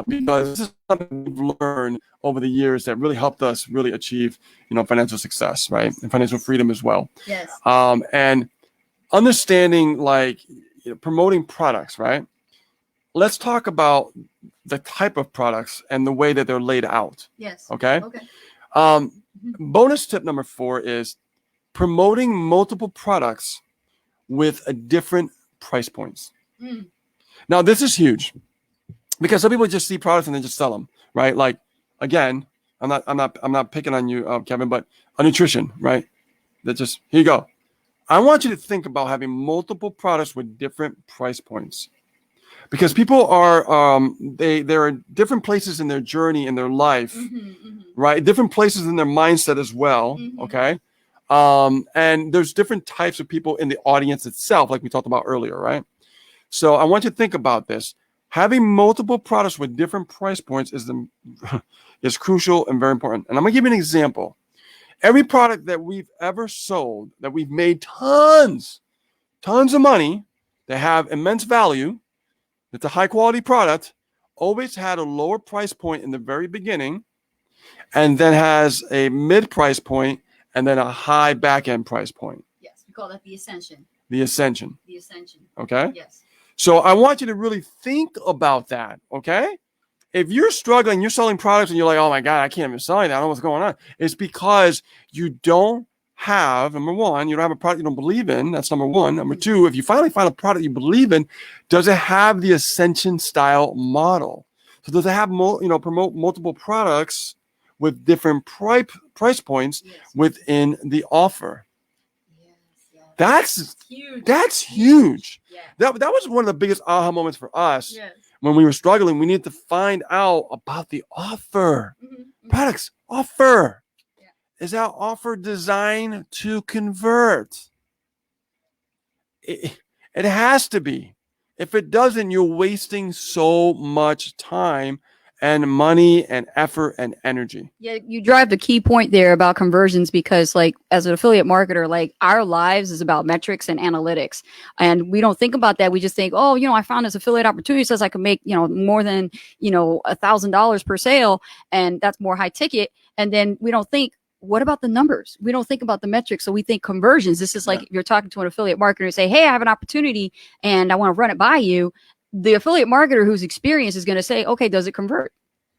because this is something we've learned over the years that really helped us really achieve, financial success, right? And financial freedom as well. Yes. And understanding promoting products, right? Let's talk about the type of products and the way that they're laid out. Yes. Okay. Bonus tip number 4 is promoting multiple products with a different price points. Now, this is huge because some people just see products and they just sell them, right? Like, again, I'm not picking on you, Kevin, but a nutrition, right? That just, here you go. I want you to think about having multiple products with different price points. Because people are, they're at different places in their journey, in their life, right? Different places in their mindset as well, okay? And there's different types of people in the audience itself, like we talked about earlier, right? So I want you to think about this. Having multiple products with different price points is crucial and very important. And I'm going to give you an example. Every product that we've ever sold, that we've made tons of money, that have immense value, that's a high quality product, always had a lower price point in the very beginning, and then has a mid price point, and then a high back end price point. Yes, we call that the ascension. The ascension. The ascension. Okay? Yes. So I want you to really think about that, okay? If you're struggling, you're selling products and you're like, oh my God, I can't even sell it. I don't know what's going on. It's because you don't have, number 1, you don't have a product you don't believe in. That's number 1. Number 2, if you finally find a product you believe in, does it have the ascension style model? So does it have promote multiple products with different price points within the offer? That's huge. That's huge. Yeah. That was one of the biggest aha moments for us. Yes. When we were struggling. We needed to find out about the offer. Products offer. Yeah. Is that offer designed to convert? It has to be. If it doesn't, you're wasting so much time and money and effort and energy. Yeah, you drive the key point there about conversions because, as an affiliate marketer, our lives is about metrics and analytics. And we don't think about that. We just think, oh, I found this affiliate opportunity says I can make, more than, $1,000 per sale. And that's more high ticket. And then we don't think, what about the numbers? We don't think about the metrics. So we think conversions. This is like if you're talking to an affiliate marketer and say, hey, I have an opportunity and I want to run it by you. The affiliate marketer who's experienced is going to say, okay, does it convert?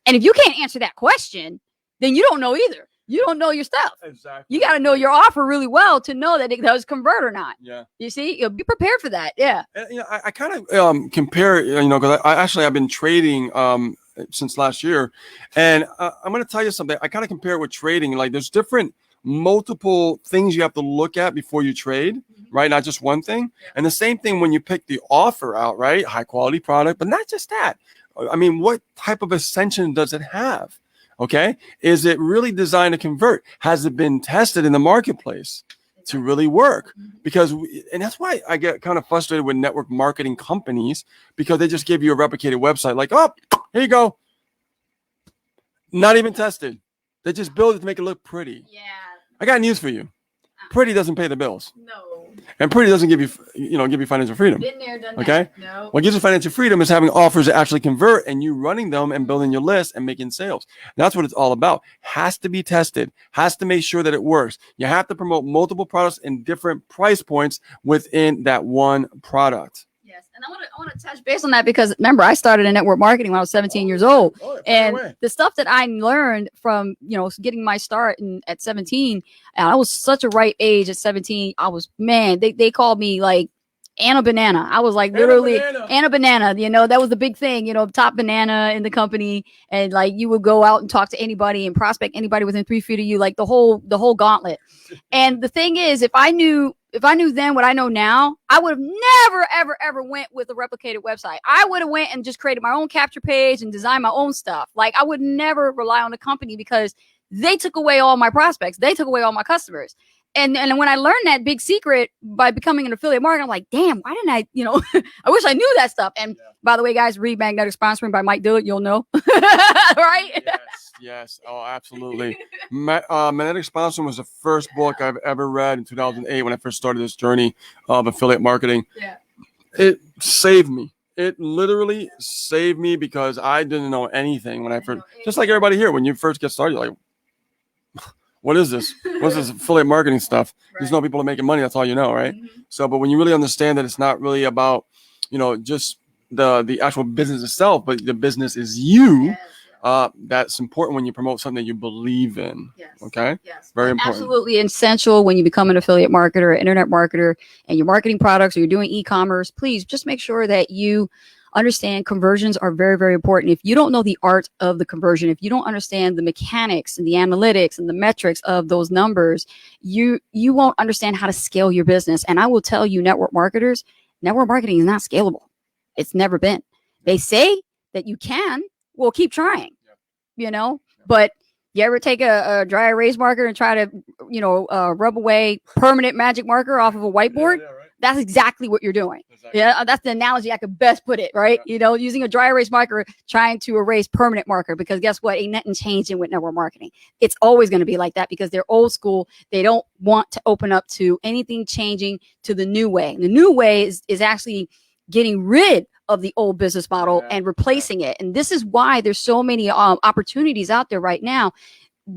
And if you can't answer that question, then you don't know either. You don't know your stuff. Exactly. You got to know your offer really well to know that it does convert or not. Yeah. You see, you'll be prepared for that. Yeah. And, I kind of compare, because I've been trading since last year, and I'm going to tell you something. I kind of compare it with trading. There's different multiple things you have to look at before you trade, right? Not just one thing. And the same thing when you pick the offer out, right? High quality product, but not just that. I mean, what type of ascension does it have? Okay. Is it really designed to convert? Has it been tested in the marketplace to really work? Because, and that's why I get kind of frustrated with network marketing companies, because they just give you a replicated website like, oh, here you go. Not even tested. They just build it to make it look pretty. Yeah. I got news for you. Pretty doesn't pay the bills. No. And pretty doesn't give you financial freedom. Been there, done Okay. that. No. What gives you financial freedom is having offers that actually convert and you running them and building your list and making sales. That's what it's all about. Has to be tested, has to make sure that it works. You have to promote multiple products in different price points within that one product. Yes. And I want to touch base Based on that, because remember, I started in network marketing when I was 17 years old. And the stuff that I learned from, getting my start at 17, and I was such a ripe age at 17. I was, man, they called me like Anna Banana. I was like literally Anna Banana, that was the big thing, top banana in the company. And like, you would go out and talk to anybody and prospect anybody within 3 feet of you, like the whole gauntlet. And the thing is, if I knew then what I know now, I would have never, ever, ever went with a replicated website. I would have went and just created my own capture page and designed my own stuff. Like, I would never rely on the company because they took away all my prospects. They took away all my customers. And when I learned that big secret by becoming an affiliate marketer, I'm like, damn, why didn't I, I wish I knew that stuff. And by the way, guys, read Magnetic Sponsoring by Mike Dillard. You'll know. Right? Yes. Oh, absolutely. Magnetic Sponsoring was the first book I've ever read in 2008 when I first started this journey of affiliate marketing. Yeah. It saved me. It literally saved me because I didn't know anything when I first, just like everybody here, when you first get started, you're like, what is this? What's this affiliate marketing stuff? Right. There's no people are making money. That's all you know, right? Mm-hmm. So, but when you really understand that it's not really about, just the actual business itself, but the business is you. Yes. That's important when you promote something that you believe in. Yes. Okay. Yes. Very important. Absolutely essential when you become an affiliate marketer, internet marketer, and you're marketing products or you're doing e-commerce. Please just make sure that you understand conversions are very, very important. If you don't know the art of the conversion, if you don't understand the mechanics and the analytics and the metrics of those numbers, you won't understand how to scale your business. And I will tell you, network marketers, network marketing is not scalable. It's never been. They say that you can. Well, keep trying, but you ever take a dry erase marker and try to, rub away permanent magic marker off of a whiteboard? Yeah, right. That's exactly what you're doing. Exactly. Yeah, that's the analogy I could best put it, right? Yeah. Using a dry erase marker, trying to erase permanent marker, because guess what? Ain't nothing changing with network marketing. It's always going to be like that because they're old school. They don't want to open up to anything changing to the new way. And the new way is actually getting rid of the old business model and replacing it. And this is why there's so many opportunities out there right now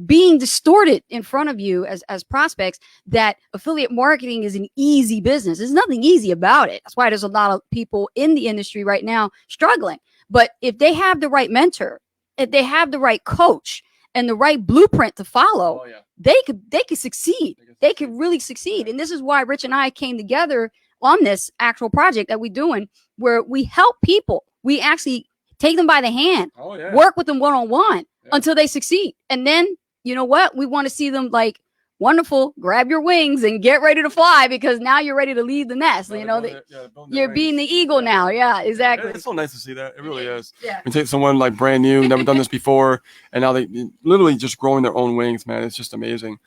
being distorted in front of you as prospects, that affiliate marketing is an easy business. There's nothing easy about it. That's why there's a lot of people in the industry right now struggling. But if they have the right mentor, if they have the right coach and the right blueprint to follow, they could succeed. They could really succeed. And this is why Rich and I came together on this actual project that we're doing, where we help people. We actually take them by the hand, work with them one-on-one until they succeed. And then, you know what? We want to see them like, wonderful, grab your wings and get ready to fly, because now you're ready to leave the nest. You're being the eagle now. Yeah, exactly. It's so nice to see that. It really is. Yeah. You take someone like brand new, never done this before, and now they literally just growing their own wings, man. It's just amazing.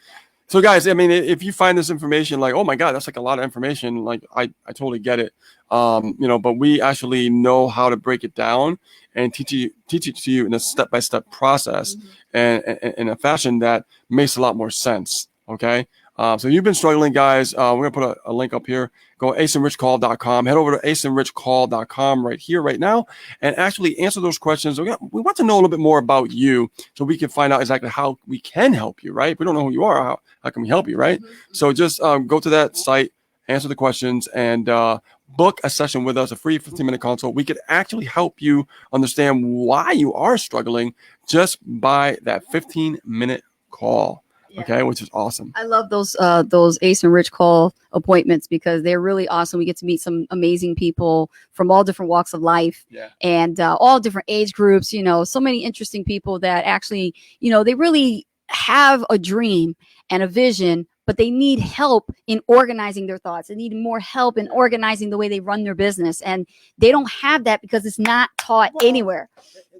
So guys, I mean, if you find this information like, oh my God, that's like a lot of information, like I totally get it. But we actually know how to break it down and teach it to you in a step-by-step process and in a fashion that makes a lot more sense. Okay. So you've been struggling, guys. We're going to put a link up here. Go aceandrichcall.com. Head over to aceandrichcall.com right here, right now, and actually answer those questions. We want to know a little bit more about you so we can find out exactly how we can help you, right? If we don't know who you are, how can we help you, right? So just go to that site, answer the questions, and book a session with us, a free 15-minute consult. We could actually help you understand why you are struggling just by that 15-minute call. Yeah. Okay, which is awesome. I love those Ace and Rich call appointments because they're really awesome. We get to meet some amazing people from all different walks of life and all different age groups. So many interesting people that actually, they really have a dream and a vision, but they need help in organizing their thoughts. They need more help in organizing the way they run their business. And they don't have that because it's not taught anywhere.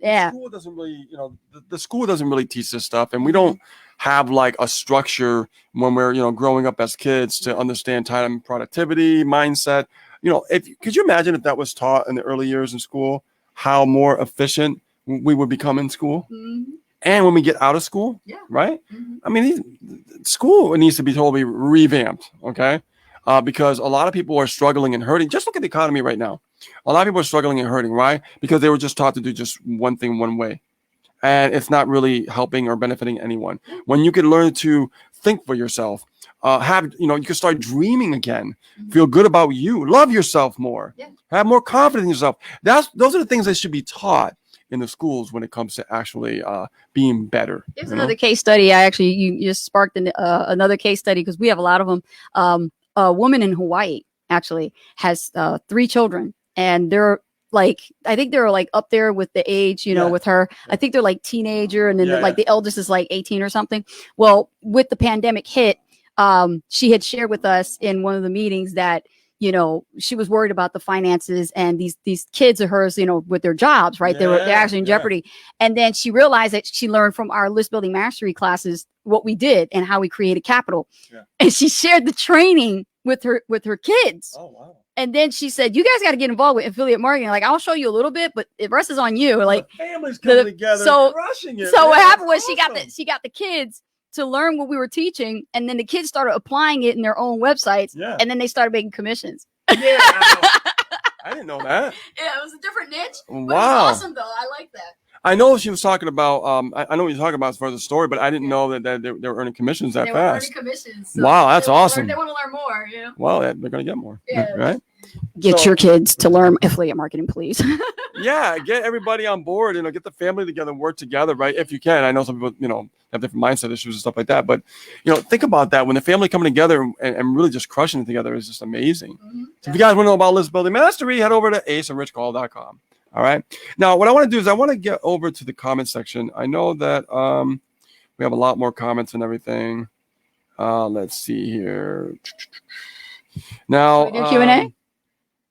The school doesn't really, the school doesn't really teach this stuff. And we don't have like a structure when we're, growing up as kids to understand time productivity, mindset. Could you imagine if that was taught in the early years in school, how more efficient we would become in school? Mm-hmm. And when we get out of school, right? Mm-hmm. I mean, school needs to be totally revamped, okay? Because a lot of people are struggling and hurting. Just look at the economy right now. A lot of people are struggling and hurting, right? Because they were just taught to do just one thing one way. And it's not really helping or benefiting anyone. When you can learn to think for yourself, you can start dreaming again, feel good about you, love yourself more, have more confidence in yourself. Those are the things that should be taught in the schools when it comes to actually being better. There's another case study. You just sparked another case study because we have a lot of them. A woman in Hawaii actually has 3 children, and they're like, I think they're like up there with the age, with her. I think they're like teenager, and then the eldest is like 18 or something. Well, with the pandemic hit, she had shared with us in one of the meetings that she was worried about the finances and these kids of hers, with their jobs, right? They're actually in jeopardy. And then she realized that she learned from our list building mastery classes what we did and how we created capital. Yeah. And she shared the training with her kids. Oh, wow. And then she said, you guys got to get involved with affiliate marketing. Like, I'll show you a little bit, but the rest is on you. Like, the family's coming together, crushing it. So what happened was she got the kids to learn what we were teaching, and then the kids started applying it in their own websites, and then they started making commissions. Yeah, I didn't know that. Yeah, it was a different niche. Wow, it was awesome though. I like that. I know she was talking about. I know what you're talking about as far as the story, but I didn't know that they were earning commissions that fast. They were earning commissions. So wow, that's awesome. They want to learn more. Well, they're going to get more. Yeah. Right. Get your kids to learn affiliate marketing, please. Yeah, get everybody on board. Get the family together and work together, right? If you can. I know some people, have different mindset issues and stuff like that. But, think about that. When the family coming together and really just crushing it together is just amazing. Mm-hmm. So if you guys want to know about List Building Mastery, head over to aceandrichcall.com. All right. Now, what I want to do is I want to get over to the comment section. I know that we have a lot more comments and everything. Let's see here. Now, do Q&A?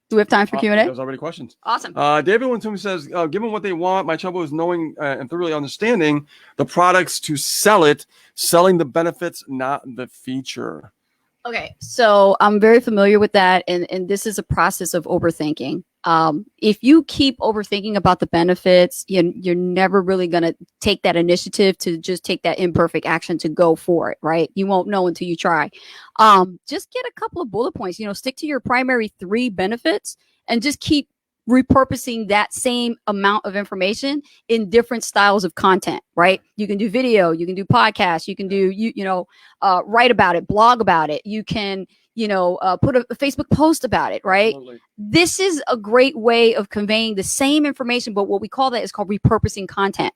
Do we have time for Q&A? There's already questions. Awesome. David Wintoon says, given what they want, my trouble is knowing and thoroughly understanding the products to sell it, selling the benefits, not the feature. Okay, so I'm very familiar with that, and this is a process of overthinking. If you keep overthinking about the benefits, you're never really going to take that initiative to just take that imperfect action to go for it, right? You won't know until you try. Just get a couple of bullet points, stick to your primary 3 benefits and just keep repurposing that same amount of information in different styles of content, right? You can do video, you can do podcasts, you can do, write about it, blog about it. You can, put a Facebook post about it, right? Absolutely. This is a great way of conveying the same information, but what we call that is called repurposing content.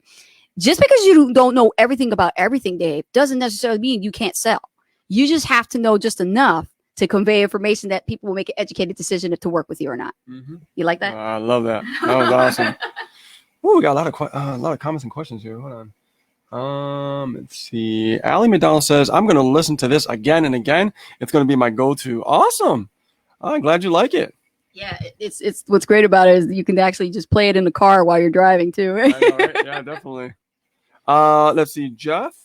Just because you don't know everything about everything, Dave, doesn't necessarily mean you can't sell. You just have to know just enough to convey information that people will make an educated decision if to work with you or not. Mm-hmm. You like that? I love that. That was awesome. Oh, we got a lot of comments and questions here. Hold on. Let's see. Allie McDonald says, I'm going to listen to this again and again. It's going to be my go-to. Awesome. I'm glad you like it. Yeah, it's what's great about it is you can actually just play it in the car while you're driving too. Right? I know, right? Yeah, definitely. Let's see. Jeff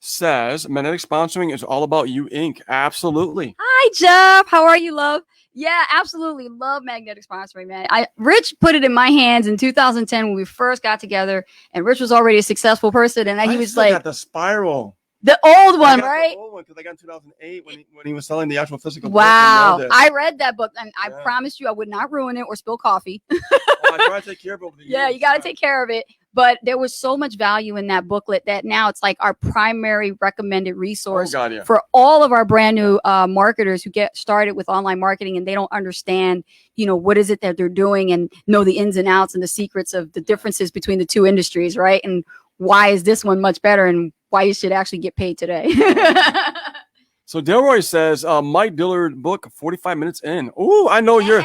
says Magnetic Sponsoring is all about you, Inc. Absolutely. Hi, Jeff. How are you, love? Yeah, absolutely. Love Magnetic Sponsoring, man. Rich put it in my hands in 2010 when we first got together, and Rich was already a successful person, and he was like, got the spiral. The old one, right? The old one, because I got in 2008 when he was selling the actual physical book. Wow. I read that book, and I promised you I would not ruin it or spill coffee. I try to take care of it over the years. Yeah, you got to take care of it. But there was so much value in that booklet that now it's like our primary recommended resource for all of our brand new marketers who get started with online marketing and they don't understand, what is it that they're doing and know the ins and outs and the secrets of the differences between the two industries, right? And why is this one much better and why you should actually get paid today. So Delroy says, Mike Dillard book 45 minutes in. Oh, I know you're.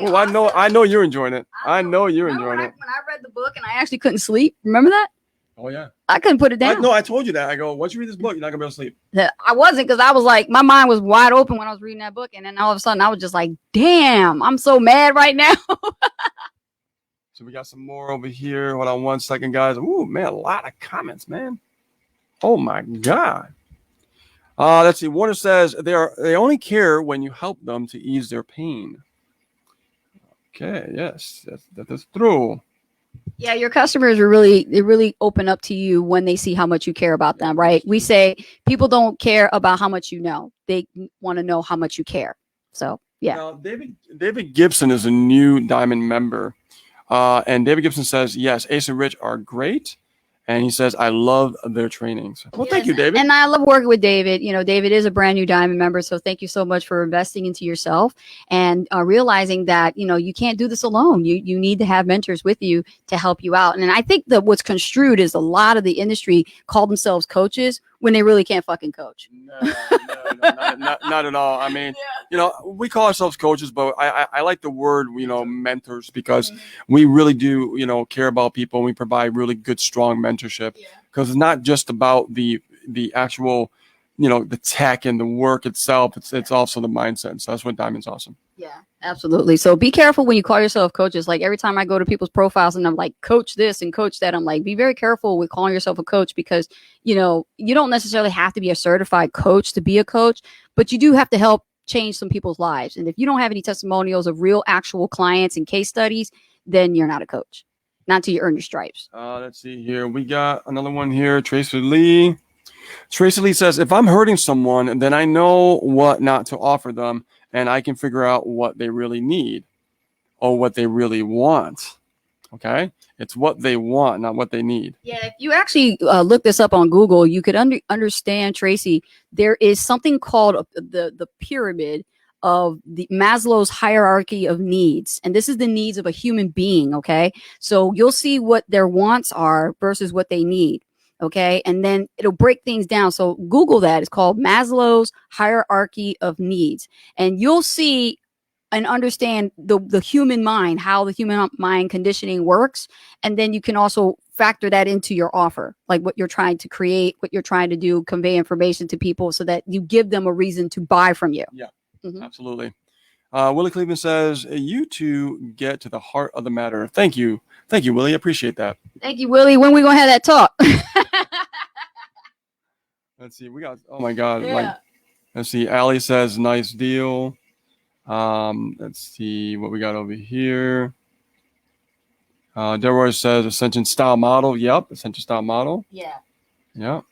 Oh, awesome. I know you're enjoying it. I know you're enjoying it. When I read the book and I actually couldn't sleep. Remember that? Oh yeah. I couldn't put it down. No, I told you that. I go, once you read this book, you're not gonna be able to sleep. I wasn't, because I was like, my mind was wide open when I was reading that book, and then all of a sudden I was just like, damn, I'm so mad right now. So we got some more over here. Hold on one second, guys. Ooh, man, a lot of comments, man. Oh my God. Let's see. Warner says they only care when you help them to ease their pain. Okay, yes, that's true. Yeah, your customers are really open up to you when they see how much you care about them, right? We say people don't care about how much you know. They want to know how much you care. So, yeah. Now, David Gibson is a new Diamond member. And David Gibson says, yes, Ace and Rich are great. And he says, I love their trainings. Well, thank you, David. And I love working with David. You know, David is a brand new Diamond member. So thank you so much for investing into yourself and realizing that, you know, you can't do this alone. You need to have mentors with you to help you out. And I think that what's construed is a lot of the industry call themselves coaches when they really can't fucking coach. No, not at all. I mean, you know, we call ourselves coaches, but I like the word, you know, mentors, because we really do, you know, care about people. And we provide really good, strong mentorship, because it's not just about the actual, you know, the tech and the work itself. It's also the mindset. So that's what Diamond's awesome. Yeah, absolutely. So be careful when you call yourself coaches. Like every time I go to people's profiles and I'm like, coach this and coach that, I'm like, be very careful with calling yourself a coach, because, you know, you don't necessarily have to be a certified coach to be a coach, but you do have to help change some people's lives. And if you don't have any testimonials of real actual clients and case studies, then you're not a coach. Not until you earn your stripes. Let's see here. We got another one here. Tracy Lee. Tracy Lee says, if I'm hurting someone, then I know what not to offer them, and I can figure out what they really need or what they really want. Okay? It's what they want, not what they need. Yeah, if you actually look this up on Google, you could understand, Tracy, there is something called the pyramid of the Maslow's hierarchy of needs. And this is the needs of a human being, okay? So you'll see what their wants are versus what they need. Okay. And then it'll break things down. So Google that. It's called Maslow's hierarchy of needs. And you'll see and understand the human mind, how the human mind conditioning works. And then you can also factor that into your offer, like what you're trying to create, what you're trying to do, convey information to people so that you give them a reason to buy from you. Yeah, absolutely. Willie Cleveland says, you two get to the heart of the matter. Thank you. Thank you, Willie. I appreciate that. Thank you, Willie. When we going to have that talk? Let's see. We got, oh my God. Yeah. Like, let's see. Allie says, nice deal. Let's see what we got over here. Deborah says, Ascension style model. Yep. Ascension style model. Yeah. Yep.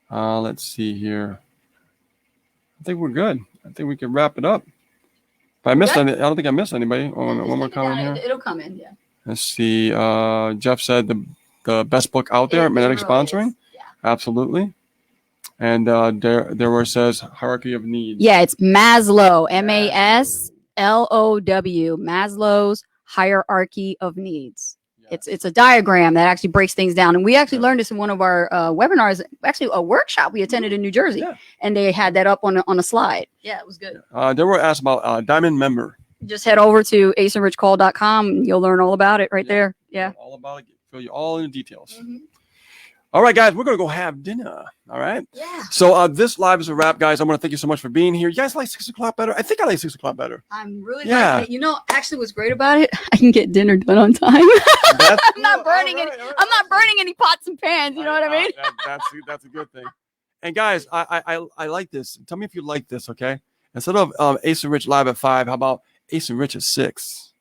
Let's see here. I think we're good. I think we can wrap it up. If I missed any, I don't think I missed anybody. One more comment here. It'll come in. Yeah. Let's see. Jeff said the best book out there, Magnetic Sponsoring. Yeah. Absolutely. And Deborah says hierarchy of needs. Yeah, it's Maslow, MASLOW, Maslow's hierarchy of needs. Yes. It's a diagram that actually breaks things down. And we actually learned this in one of our webinars, actually a workshop we attended in New Jersey. Yeah. And they had that up on a slide. Yeah, it was good. Deborah asked about Diamond member. Just head over to aceandrichcall.com and you'll learn all about it right there. Yeah. All about it. Fill you all in the details. Mm-hmm. All right, guys, we're going to go have dinner. All right. Yeah. So this live is a wrap, guys. I want to thank you so much for being here. You guys like 6 o'clock better? I think I like 6 o'clock better. I'm really glad. You know, actually what's great about it, I can get dinner done on time. I'm not burning I'm not burning any pots and pans. You know what I mean? That's a good thing. And guys, I like this. Tell me if you like this, okay? Instead of Ace and Rich live at 5, how about Ace and Rich at 6?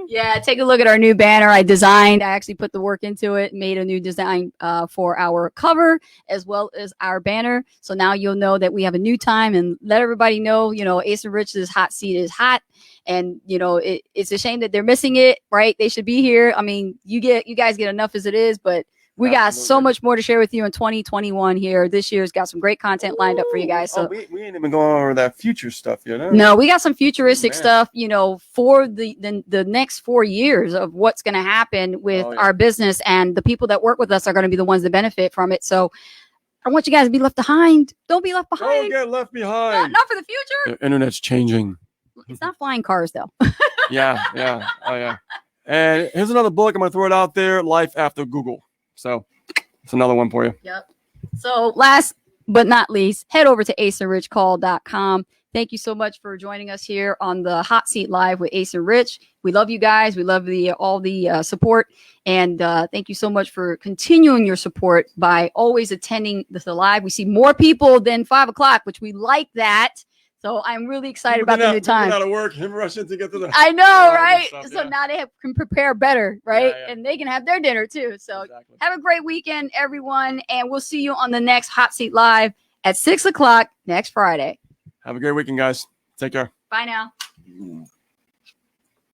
Yeah, take a look at our new banner. I actually put the work into it, made a new design for our cover as well as our banner. So now you'll know that we have a new time, and let everybody know, you know, Ace and Rich's hot seat is hot. And, you know, it's a shame that they're missing it, right? They should be here. I mean, you guys get enough as it is, but we got so much more to share with you in 2021 here. This year's got some great content lined up for you guys. So we ain't even going over that future stuff yet. No, we got some futuristic stuff, you know, for the next 4 years of what's going to happen with our business, and the people that work with us are going to be the ones that benefit from it. So I want you guys to be left behind. Don't be left behind. Don't get left behind. Not for the future. The internet's changing. It's not flying cars, though. Yeah. Oh, yeah. And here's another book. I'm going to throw it out there. Life After Google. So it's another one for you. Yep. So last but not least, head over to aceandrichcall.com. Thank you so much for joining us here on the Hot Seat Live with Ace and Rich. We love you guys. We love all the support. And thank you so much for continuing your support by always attending the live. We see more people than 5 o'clock, which we like that. So I'm really excited about the new time. Out of work, him rushing to get to the. I know, right? Stuff, So yeah. now they can prepare better, right? Yeah. And they can have their dinner too. So Exactly. have a great weekend, everyone. And we'll see you on the next Hot Seat Live at 6 o'clock next Friday. Have a great weekend, guys. Take care. Bye now.